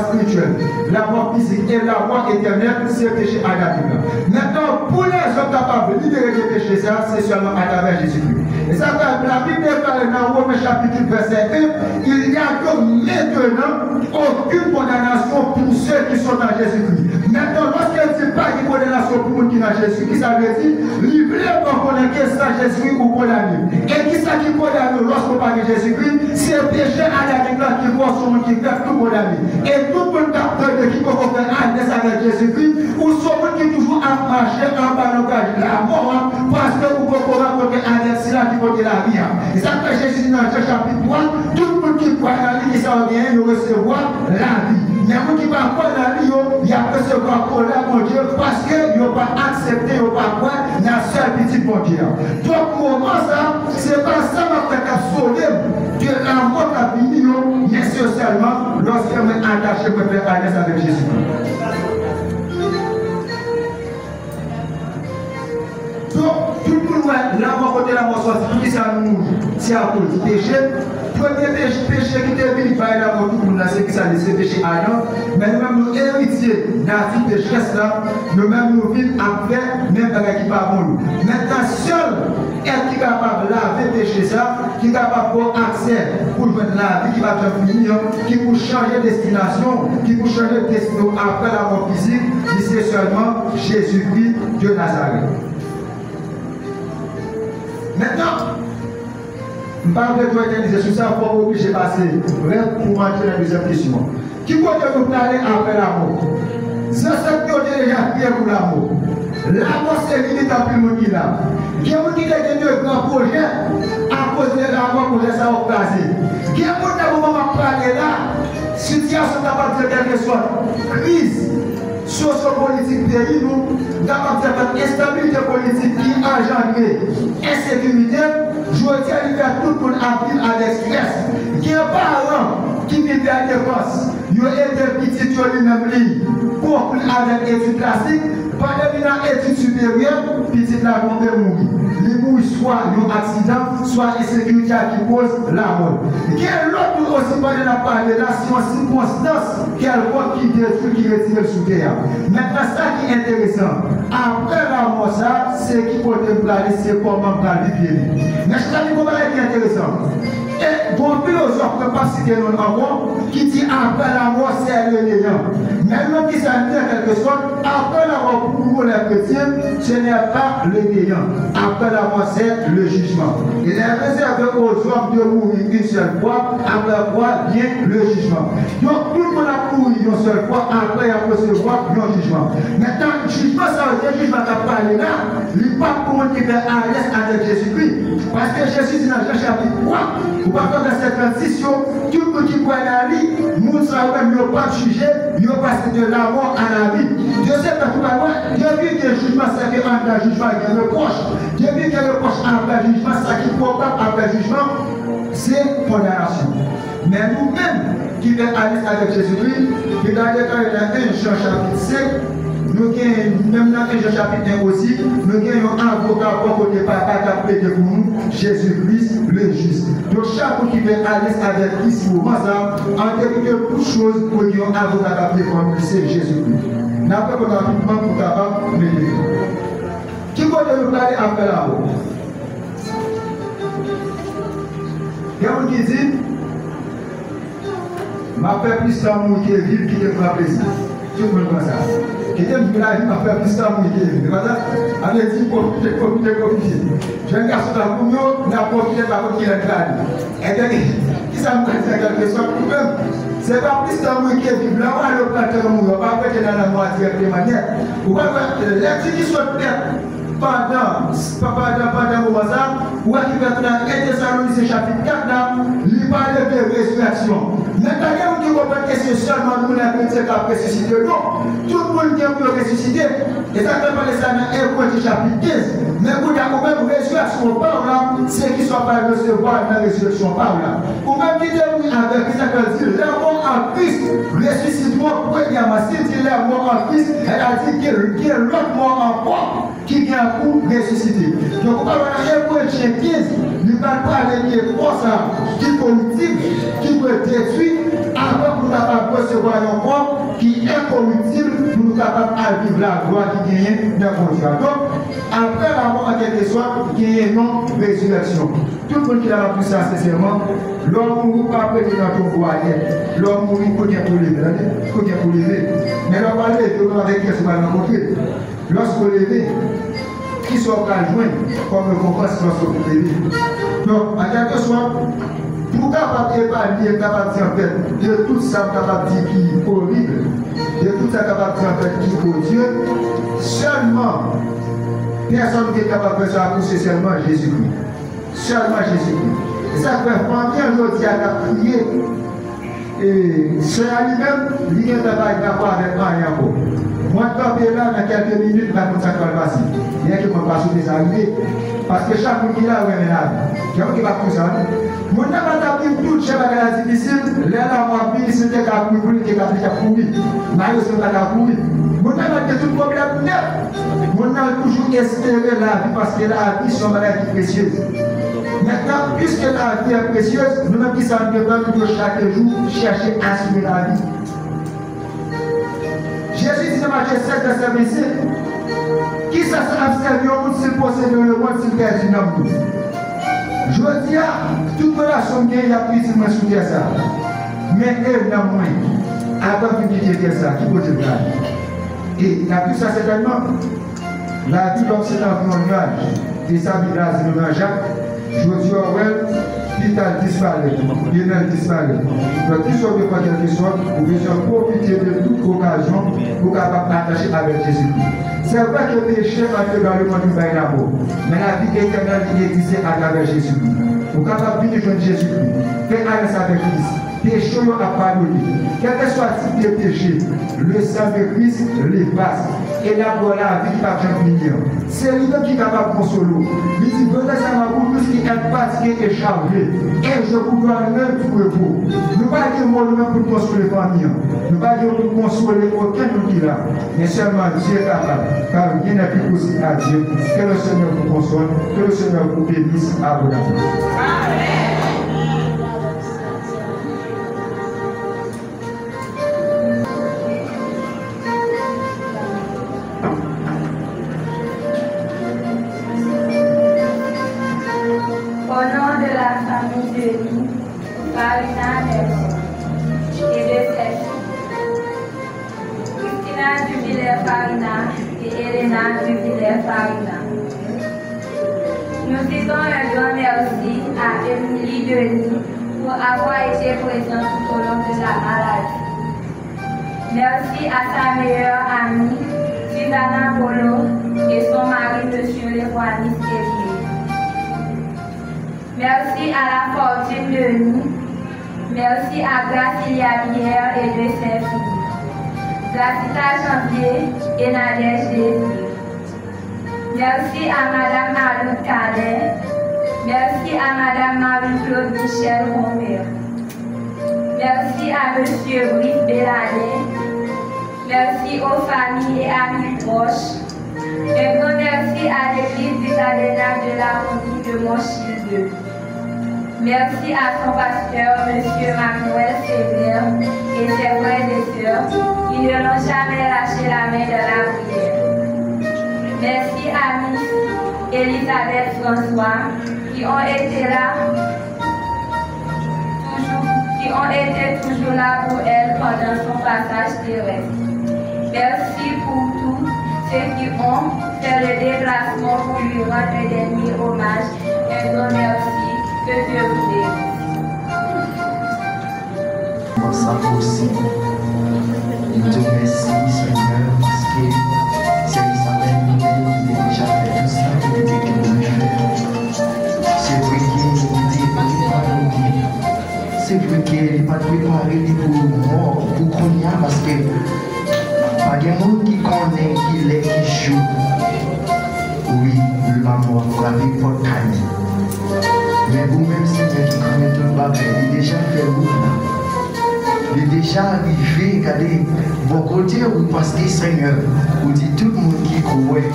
spirituelle, la mort physique et la mort éternelle, c'est le péché adamique. Maintenant, pour les hommes capables de libérer des péchés, ça, c'est seulement à travers Jésus-Christ. Et ça, la Bible parle dans Romains chapitre verset 1, il n'y a que maintenant aucune condamnation pour ceux qui sont dans Jésus-Christ. Maintenant, lorsqu'elle ne dit pas qu'il y a condamnation pour ceux qui sont dans Jésus-Christ, ça veut dire livrer pour connaître qui est dans Jésus-Christ ou condamné. Et qui ça qui condamne lorsqu'on parle de Jésus-Christ, c'est le péché adamique qui voit son monde qui fait tout condamné. Et tout le monde qui peut faire un avec Jésus-Christ, ou son monde qui toujours a marché en bas de la mort, parce que vous pouvez rencontrer un là qui côté la vie. Et ça fait Jésus dans ce chapitre 3, tout le monde qui croit dans la vie, qui s'en vient, il recevoir la vie. Mais vous qui ne croient pas dans la vie, il a recevoir pour la mon Dieu, parce qu'il n'a pas accepté, il n'a pas croire dans la seule petite mon Dieu. Donc, moment ça, c'est pas ça qui va sauver de la mort à venir, mais c'est seulement lorsqu'on est attaché pour faire à l'aise avec Jésus. Donc, tout le monde, la mort côté la mort sortie, qui ça nous, c'est à cause du péché. Premier péché qui était venu par la mort, tout le monde, c'est que ça laissait péché Adam. Mais nous-mêmes, nous héritiers dans la vie pécheresse là, nous-mêmes, nous vivons après, même avec qui pas bon. Maintenant, seul est qui est capable de laver péché ça, qui est capable d'avoir accès pour jouer la vie qui va finir, qui peut changer de destination, qui peut changer de destination après la mort physique, c'est seulement Jésus-Christ de Nazareth. Maintenant, je ne parle pas de organiser sur ça, il faut obliger de passer pour entrer dans la deuxième question. Qui peut nous parler après la mort? C'est ce qui ont déjà prié pour la mort. La mort, c'est limite à plus de monde qui là. Il y a des gens qui ont de grands projets à cause de la mort pour les avoir placés. Il y a des gens qui ont parlé là, situation capable de quelque chose, crise socio-politique pays, nous capable de faire instabilité politique qui engendre insécurité. Je tiens à faire tout le monde à vivre avec stress. Il y a des parents qui vivent à défense. Ils ont été petits sur lui-même pour avec études classiques. Pendant une étude supérieure, petit là, on peut mourir. Les mourir soit soit un accident, soit une insécurité qui cause la mort. Quel autre aussi parler la parler là, si en circonstance, quelqu'un qui détruit, qui retire sous terre. Maintenant, ça qui est intéressant, après la mort, ça, c'est qui peut te placer, c'est comment planifier. Mais je trouve comment est intéressant. Et bon philosophe ne peut pas citer non encore, qui dit après la mort, c'est le néant. Maintenant qui s'en dit en quelque sorte, après la mort pour nous les chrétiens, ce n'est pas le néant. Après la mort, c'est le jugement. Il est réservé aux hommes de mourir une seule fois, après quoi vient le jugement. Donc tout le monde a mouru une seule fois, après il a recevoir le jugement. Maintenant, le jugement, ça veut dire le jugement qui a parlé là, il n'est pas pour qui fait à l'aise avec Jésus-Christ. Parce que Jésus dit dans Jean chapitre 3, vous ne pouvez pas faire cette transition, tout le monde qui croit à lui, nous ne savons pas juger, nous passons de la mort à la vie. Dieu sait que tout le monde, depuis que le jugement, c'est qu'un jugement qui est reproche, depuis que le reproche après le jugement, ça qui est probable après le jugement, c'est condamnation. Mais nous-mêmes, qui venons à l'aise avec Jésus-Christ, regardez quand il a 1 Jean chapitre 5, nous avons, même dans 1 Jean chapitre 1 aussi, nous avons un avocat pour côté papa qui a prêté pour nous, Jésus-Christ le juste. Donc chaque qui vient à l'aise avec Christ, en dépit de toutes choses, nous avons un avocat qui a prêté pour nous, c'est Jésus-Christ. Nous avons rapidement pour capable de l'aider. Qui peut nous parler après la mort? Il y a un qui dit, m'a fait plus d'amour qui est vivre qui te fera plaisir. Tout le monde pense ça. Qui t'aime vivre la vie, m'a fait plus d'amour qui est vivre. Allez, dit, profitez. Je vais un garçon dans le monde, n'a profité par contre qui est grave. Et bien, qui ça me dit quelque chose pour même? C'est pas plus d'amour qui est vivre. Là, on va le planter au monde, on va mettre dans la moitié de manière. On va faire les petits qui sont prêts. Pendant le moment ça, où est-ce qu'il va être dans 1 Thessaloniciens chapitre 4, là, il parle de résurrection. Maintenant, vous comprenez que c'est seulement nous les chrétiens qui avons ressuscité. Non, tout le monde qui peut ressusciter. Et ça fait parler ça dans 1 Corinthiens chapitre 15. Mais vous avez même résurrection par là, ceux qui sont pas recevoir la résurrection par là. Ou même qui dit avec ça veut dire, les morts en Christ ressusciteront premièrement. Si dit les morts en Christ, elle a dit qu'il y a l'autre mort encore qui vient pour ressusciter. Donc, on va voir un Corinthiens 15, nous ne parlons pas avec les forces qui corruptibles, qui peut détruire, avant pour nous capables de recevoir un corps qui est corruptible, pour nous capables de vivre la gloire qui gagne dans le Dieu. Donc, après la mort en quelque sorte, il y a une résurrection. Tout le monde qui a appris ça, sincèrement, l'homme ne peut pas prêter dans ton foyer. L'homme mourit pour bien pour lever. Mais l'homme va lever, on va avec qui va rencontrer. Lorsqu'on lève, qui sont à joindre comme récompense lorsqu'on lève. Donc, en quelque sorte, pour capable d'épargner, capable de dire en fait, de tout ça, capable de dire qui est horrible, de tout ça, capable de dire en fait qui est odieux, seulement, personne qui est capable de faire ça, c'est seulement Jésus-Christ. Seulement Jésus-Christ. Et ça fait combien aujourd'hui à prier, et c'est à lui-même, il y a un travail d'accord avec rien encore. Moi, je vais là dans quelques minutes, je vais ça va passer. Il y a qui vont passer des arrivées. Parce que chaque fois qu'il a, il y a un qui va tout ça. Mon n'a pas tapé tout, je vais la difficile. Là, moi, c'était qu'à courir, qui va courir. Mario, c'est pas qu'à courir. Mon n'a pas tout problème net. Mon n'a toujours espéré la vie parce que la vie, c'est une maladie précieuse. Maintenant, puisque la vie est précieuse, nous-mêmes qui sommes devant chaque jour chercher à assurer la vie. Jésus dit dans Matthieu 7, verset 25, qui ça s'est servi au monde s'il possède le monde s'il perd du nom. Je dis à toute relation qui a pris sur moi sous ça. Mais elle n'a moins. Avant de dire ça, qui peut te faire. Et la plus ça certainement, la vie comme c'est un nuage. Et ça, il a dit dans Jacques, je dis à ouais, Peter disparaît, Lionel disparaît. Donc, qui sont de quoi quelque chose, vous pouvez profiter de toute occasion pour capable attacher avec Jésus-Christ. C'est vrai que le péché va être dans le monde du bain d'abord, mais la vie éternelle qui existe à travers Jésus-Christ. Vous êtes capable de joindre Jésus-Christ, faire alliance avec Christ, péché à pardonner. Quel que soit le type de péché, le sang de Christ les passe. Et là, voilà la vie qui va bien finir. C'est lui-même qui est capable de consoler. Il dit, venez ça va pour tout ce qui est êtes fatigués et chargés, et je vous donnerai tout repos. Nous ne pas dire nous-mêmes pour construire les familles. Nous ne pas dire pour consoler aucun qui là. Mais seulement Dieu est capable. Car rien n'est plus possible à Dieu. Que le Seigneur vous console, que le Seigneur vous bénisse abondamment. Au nom de la famille de Lee, Farina Nelson et de ses filles, Christina Duvillaire-Farina et Elena Duvillaire-Farina. Nous disons un grand merci à Émilie Denis pour avoir été présente tout au long de la maladie. Merci à sa meilleure amie, Susanna Polo, et son mari, M. Léonis Kélier. Merci à la Fortune Denis. Merci à Gracilia Bière et de ses filles. Gracita Janvier et Nadège Désir. Merci à Madame Arlette Cadet. Merci à Madame Marie-Claude Michel Rombert. Merci à Monsieur Brice Béladet. Merci aux familles et amis proches. Un grand merci à l'église du Cadena de l'Harmonie de Montchil 2. Merci à son pasteur, M. Manuel Sévère, et ses frères et sœurs qui ne l'ont jamais lâché la main de la prière. Merci à Miss Elisabeth François qui ont été là, toujours là pour elle pendant son passage terrestre. Merci pour tous ceux qui ont fait le déplacement pour lui rendre un dernier hommage. Un grand merci. Que Dieu vous bénisse. Moi, ça aussi. Nous te remercions, Seigneur, parce que c'est Isabelle qui a déjà fait tout ça, qui était que nous faire. C'est vrai qu'il était préparé. C'est vrai qu'il n'est pas préparé pour mort, pour qu'on y a, parce que pas de monde qui connaît, qui l'est, qui joue. Oui, la mort frappé pour Kanye. Mais vous-même, Seigneur, qui connaissez tout le bagage, il est déjà fait vous. Il est déjà arrivé, regardez, bon côté, vous passez, Seigneur, vous dites tout le monde qui croit.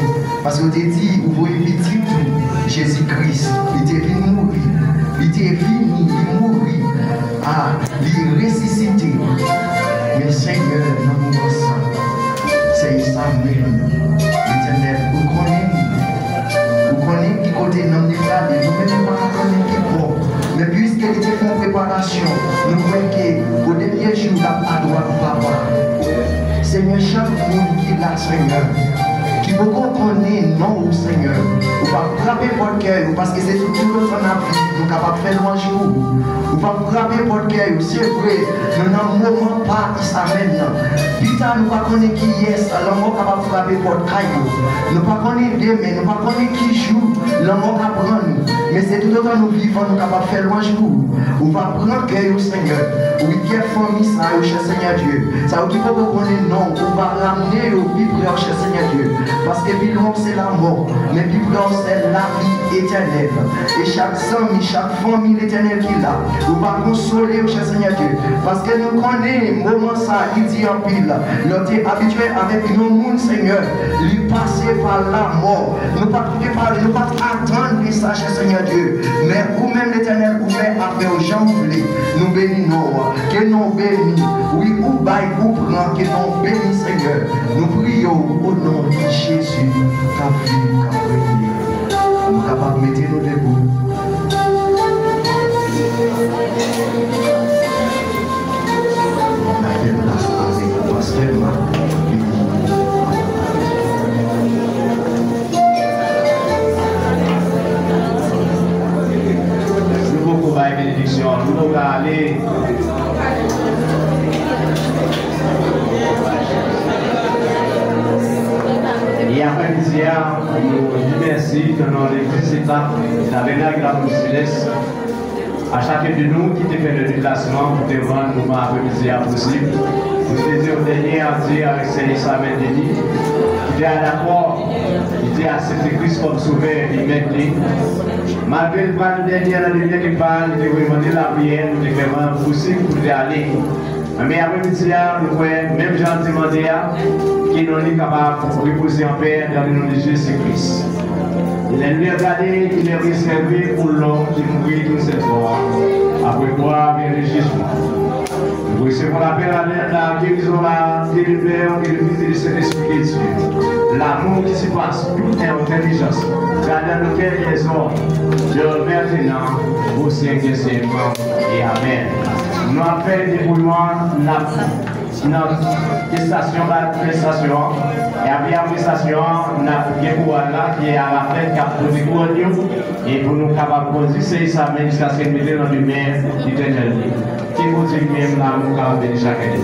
Parce que vous avez dit, vous voyez petit tout, Jésus-Christ, il était venu mourir. Il était venu, il mourir. Ah, il est ressuscité. Mais Seigneur, non, nous ça. C'est ça même. L'Éternel, vous connaissez. Vous connaissez qui côté nous nous regarder, nous même pas connaître qui bon. Mais puisqu'il était fait en préparation, nous voyons qu'au dernier jour, nous avons à droite papa. Seigneur, chaque monde qui est là, Seigneur, qui peut connaître non au Seigneur, ou pas frapper votre cœur, parce que c'est tout le temps nous sommes capables de faire louange pour vous. Ou pas frapper votre cœur, c'est vrai, nous n'avons moment pas qui s'amène. Putain, nous ne connaissons pas qui est, l'homme est capable de frapper votre caillou. Nous ne connaissons pas demain, nous ne connaissons pas qui joue, l'homme est capable de prendre. Mais c'est tout le temps nous vivons, nous sommes capables de faire louange pour vous. Ou pas prendre cœur au Seigneur. Oui, quelle famille ça, au cher Seigneur Dieu. Ça veut dire que vous connaissez non, on va ramener au vivre au cher Seigneur Dieu. Parce que vivre c'est la mort, mais vivre c'est la vie éternelle. Et chaque famille, chaque famille l'éternel qui est là, vous va consoler au cher Seigneur Dieu. Parce que nous connaissons moment ça, il dit en pile. L'autre est habitué avec nos mondes, Seigneur, lui passer par la mort. Nous ne pas parler, nous ne pas attendre les sages, Seigneur Dieu. Mais vous-même l'éternel, vous-même avec aux gens voulez, nous bénissons, que nous bénissons. Oui, ou bail, ou prend, que nous bénissons, Seigneur. Nous prions au nom de Jésus, qu'a prié. Nous sommes capables de mettre nos debout. On a fait place avec le pasteur Marc. Nous beaucoup de bénédiction. Nous allons aller. Et après midi, nous disons merci dans l'église étape de la Vénère Grande Céleste. À chacun de nous qui te fait le déplacement pour te rendre nous après-midi possible. Nous désirons dernier à dire avec Saint Isabelle Denis, qui est à l'accord Il dit accepter Christ comme sauveur immédiat. Malgré le pas de dernier la lumière qui parle, il devait demander la prière, nous devons vraiment possible pour aller. Mais après-midi, nous voyons, même Jean demandé qui nous est capable de reposer en paix dans le nom de Jésus-Christ. Il est lui regardé, il est réservé pour l'homme qui mourit toute cette fois, après quoi vient le jugement. Nous recevons l'appel à la guérison, la délivrance et le ministère de cet esprit de Dieu. L'amour qui se passe, toute intelligence, dans lequel les hommes, de maintenant, au siècle et Amen. Nous avons fait des débrouillements notre station d'administration et après l'administration, nous avons fait là qui est à la tête qui a posé pour et pour nous capables de poser ça même jusqu'à ce que nous dans l'humain d'éternel. Qui vous dit même là, nous avons béni chaque année.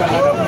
Allô?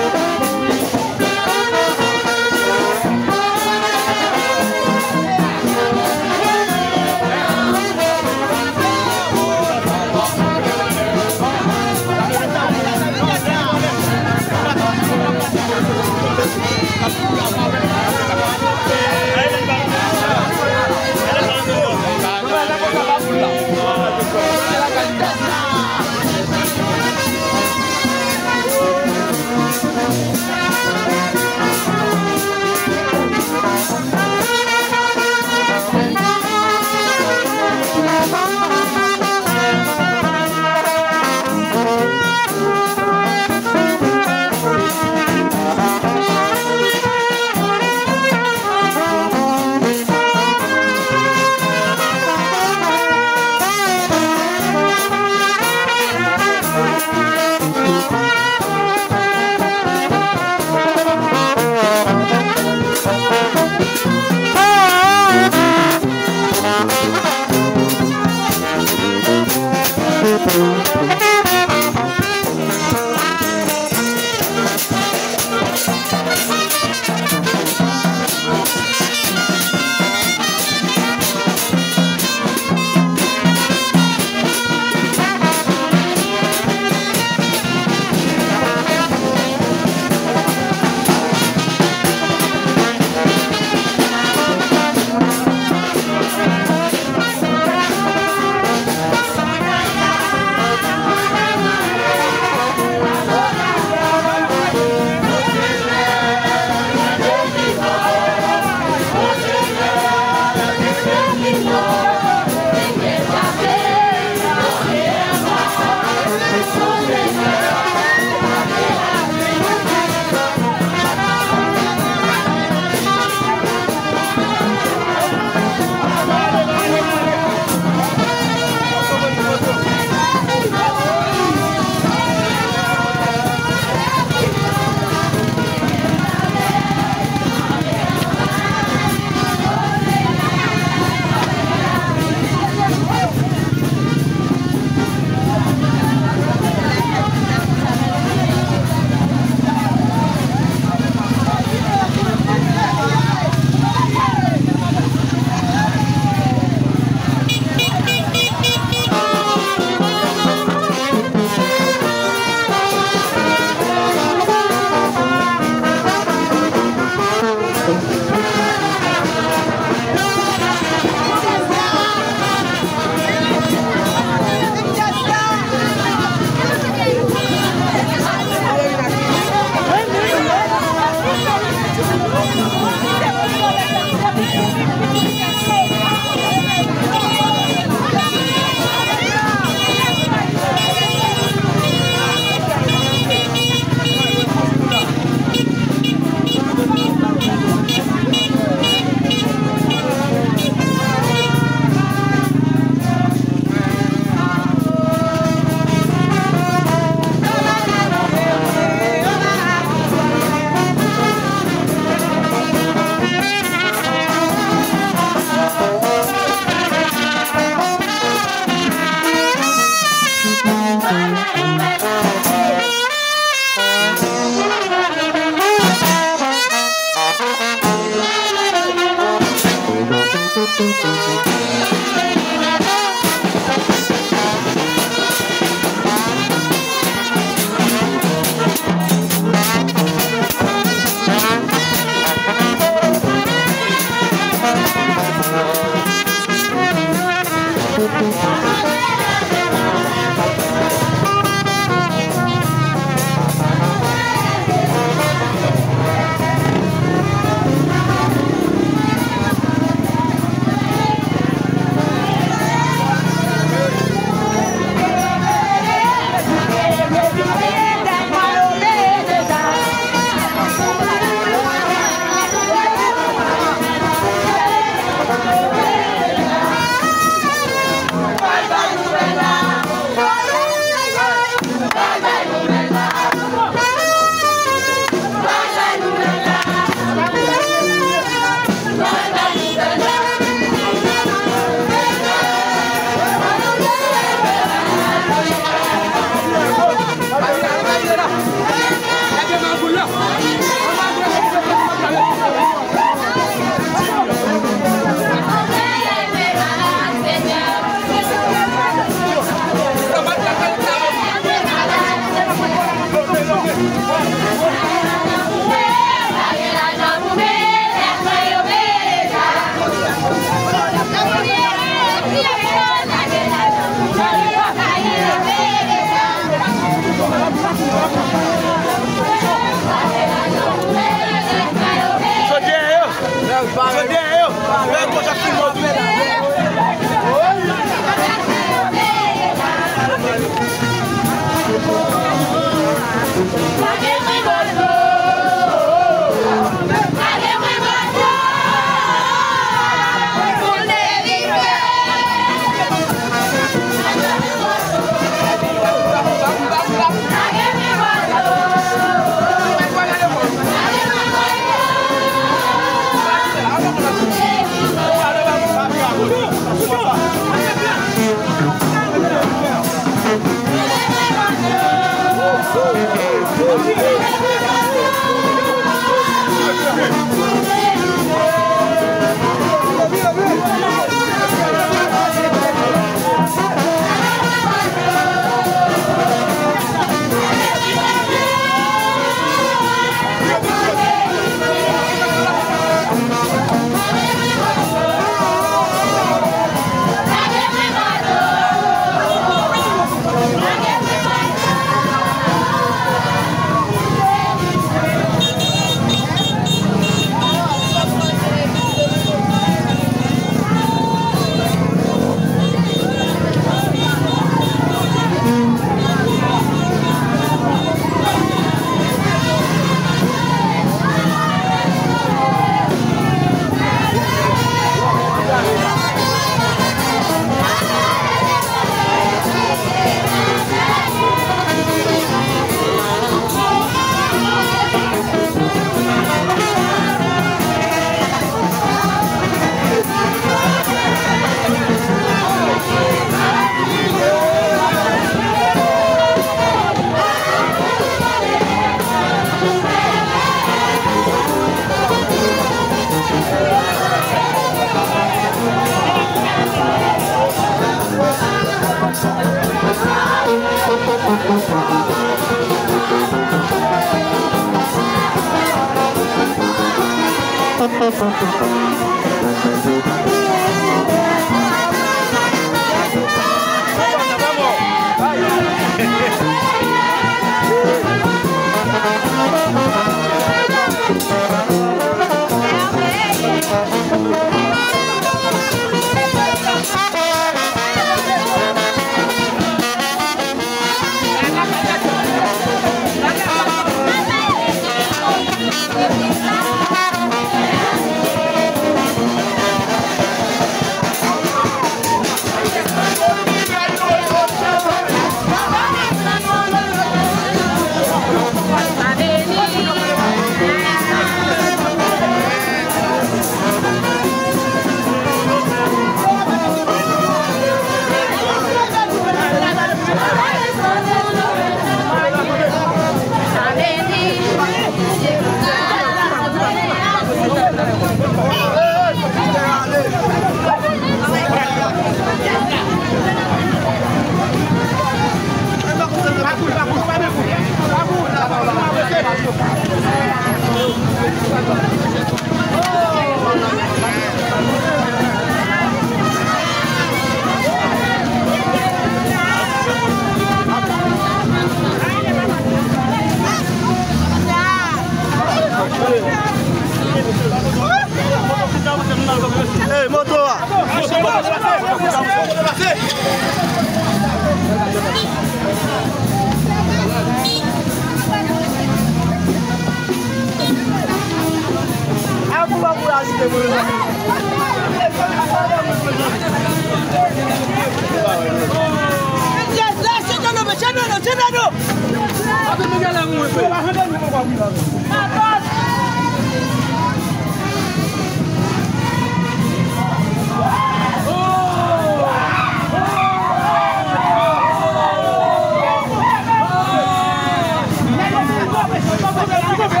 Vamos,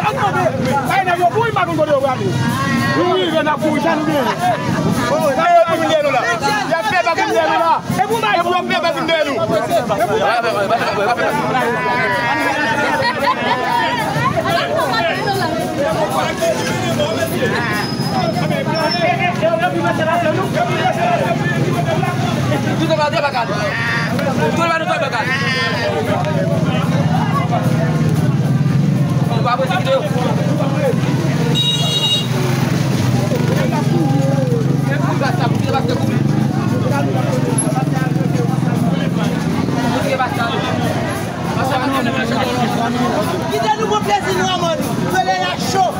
pas qu'on doit regarder. Oui, il y a pour ça nous bien. Oh, ça est pour nous là. Il y a fait pas comme là. Et vous m'avez fait pas comme nous. Tout va dire bagarre. Tout va dire bagarre. On va voir vidéo. Nous mon plaisir, nous, Amadou. Vous allez la chaud.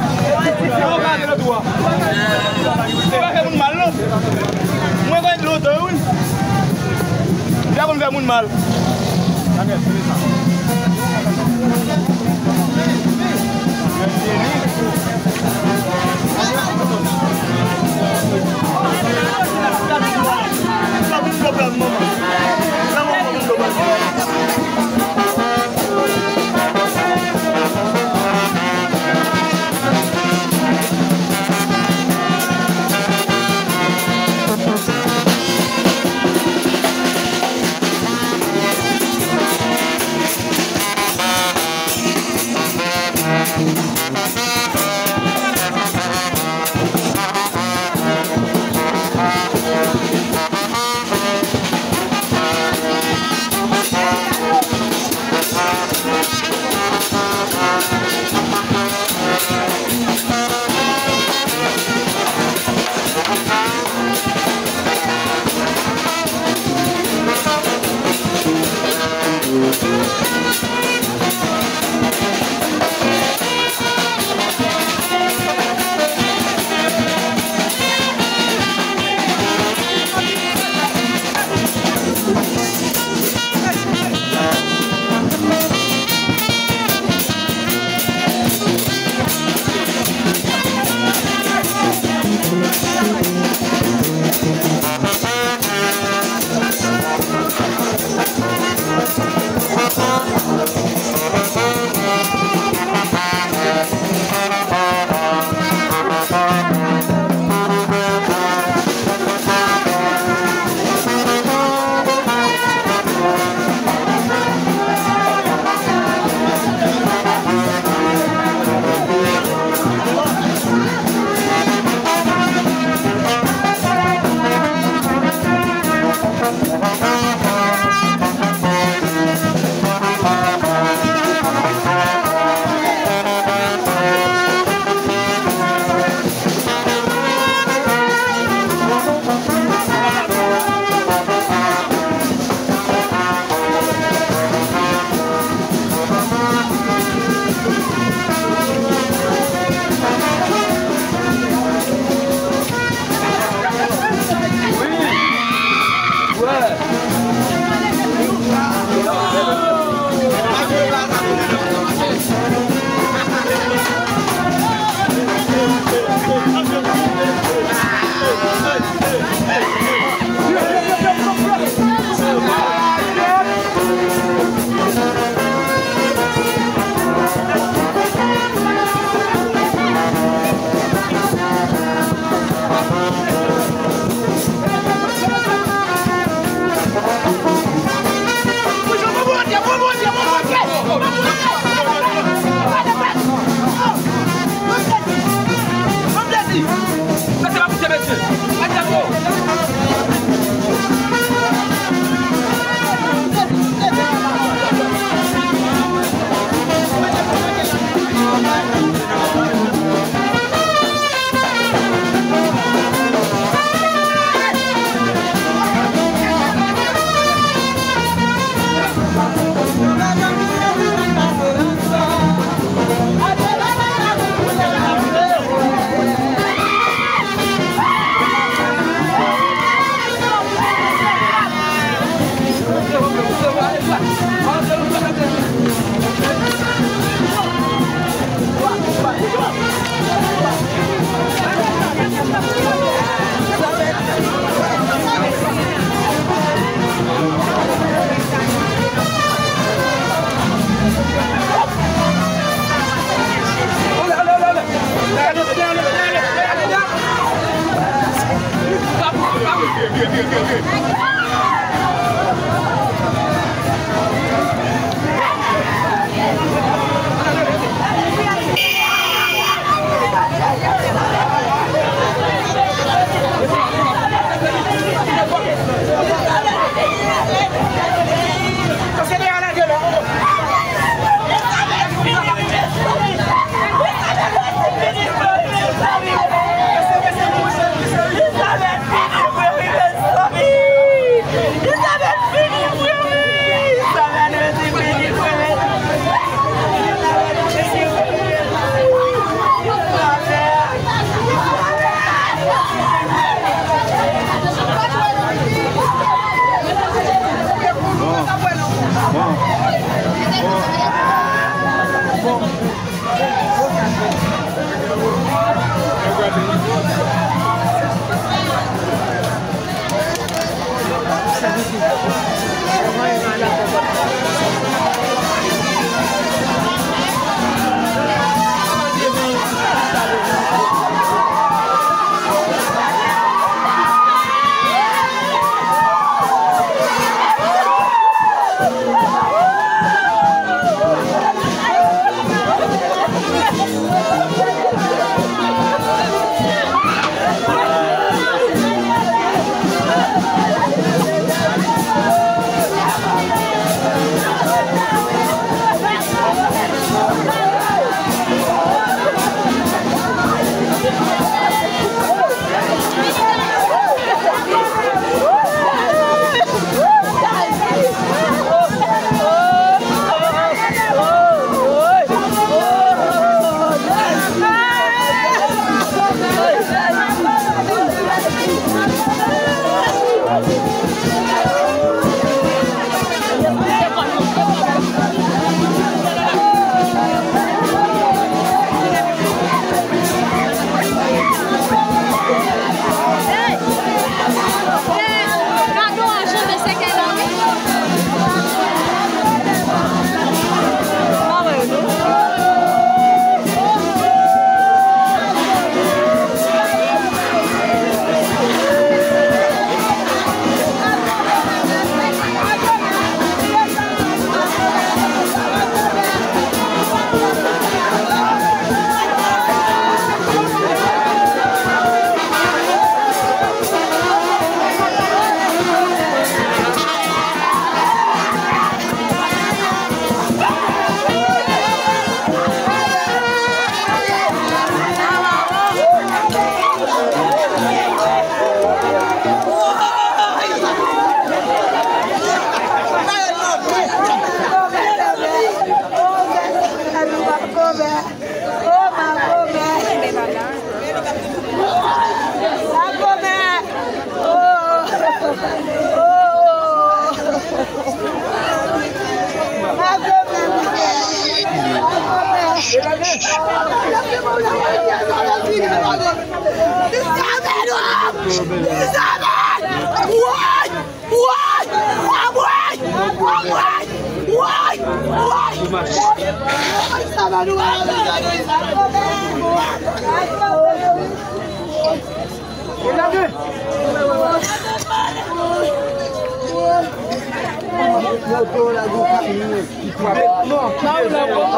C'est pas faire mon mal, non? Moi, quand je l'autre, je vais faire mon mal.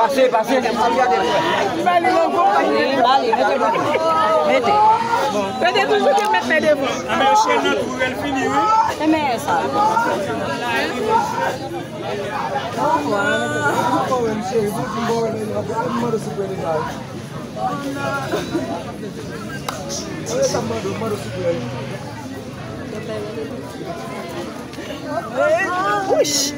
Passez, passez. Mettez. Mettez toujours que mettre devant. Ah, mais le chien naturel fini, oui. Mais ça. Push.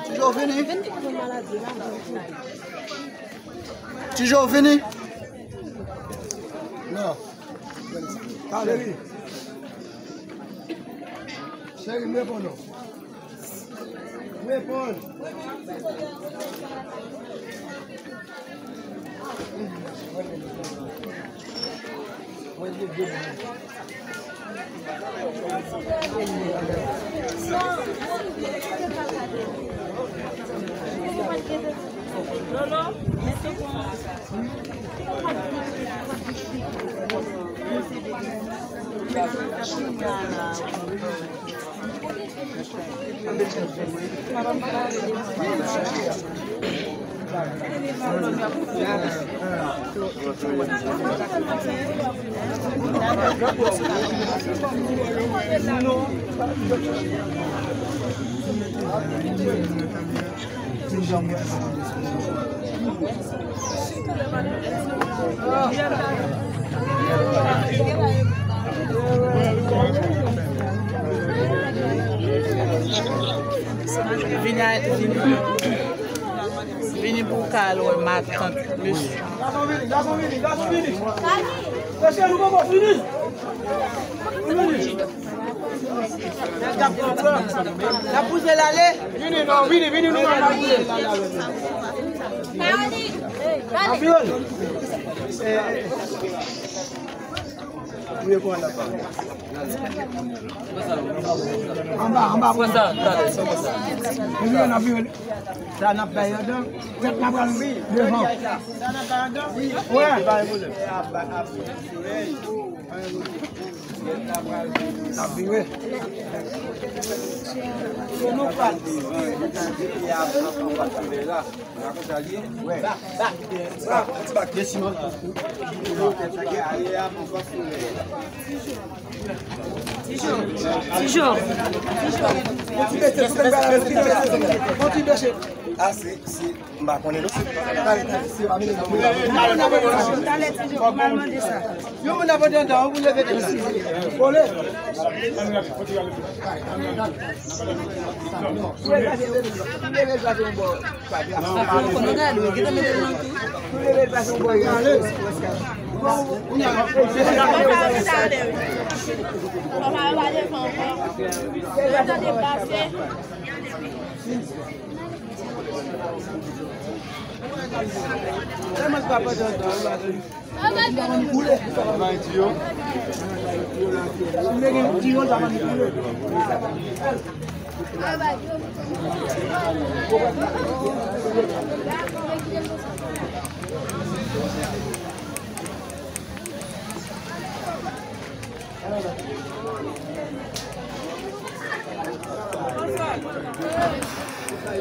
Toujours venu? Toujours venu? Non. Allez. Chérie, me répondons. Réponds. Vini pour calor, ma tante, monsieur. Garçon, vini. Monsieur, nous vamos, fini. La pousse l'aller. Vini, non, vini, nous En bas, ça n'a pas eu devant. Ah, c'est bah on est là.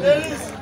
Elis.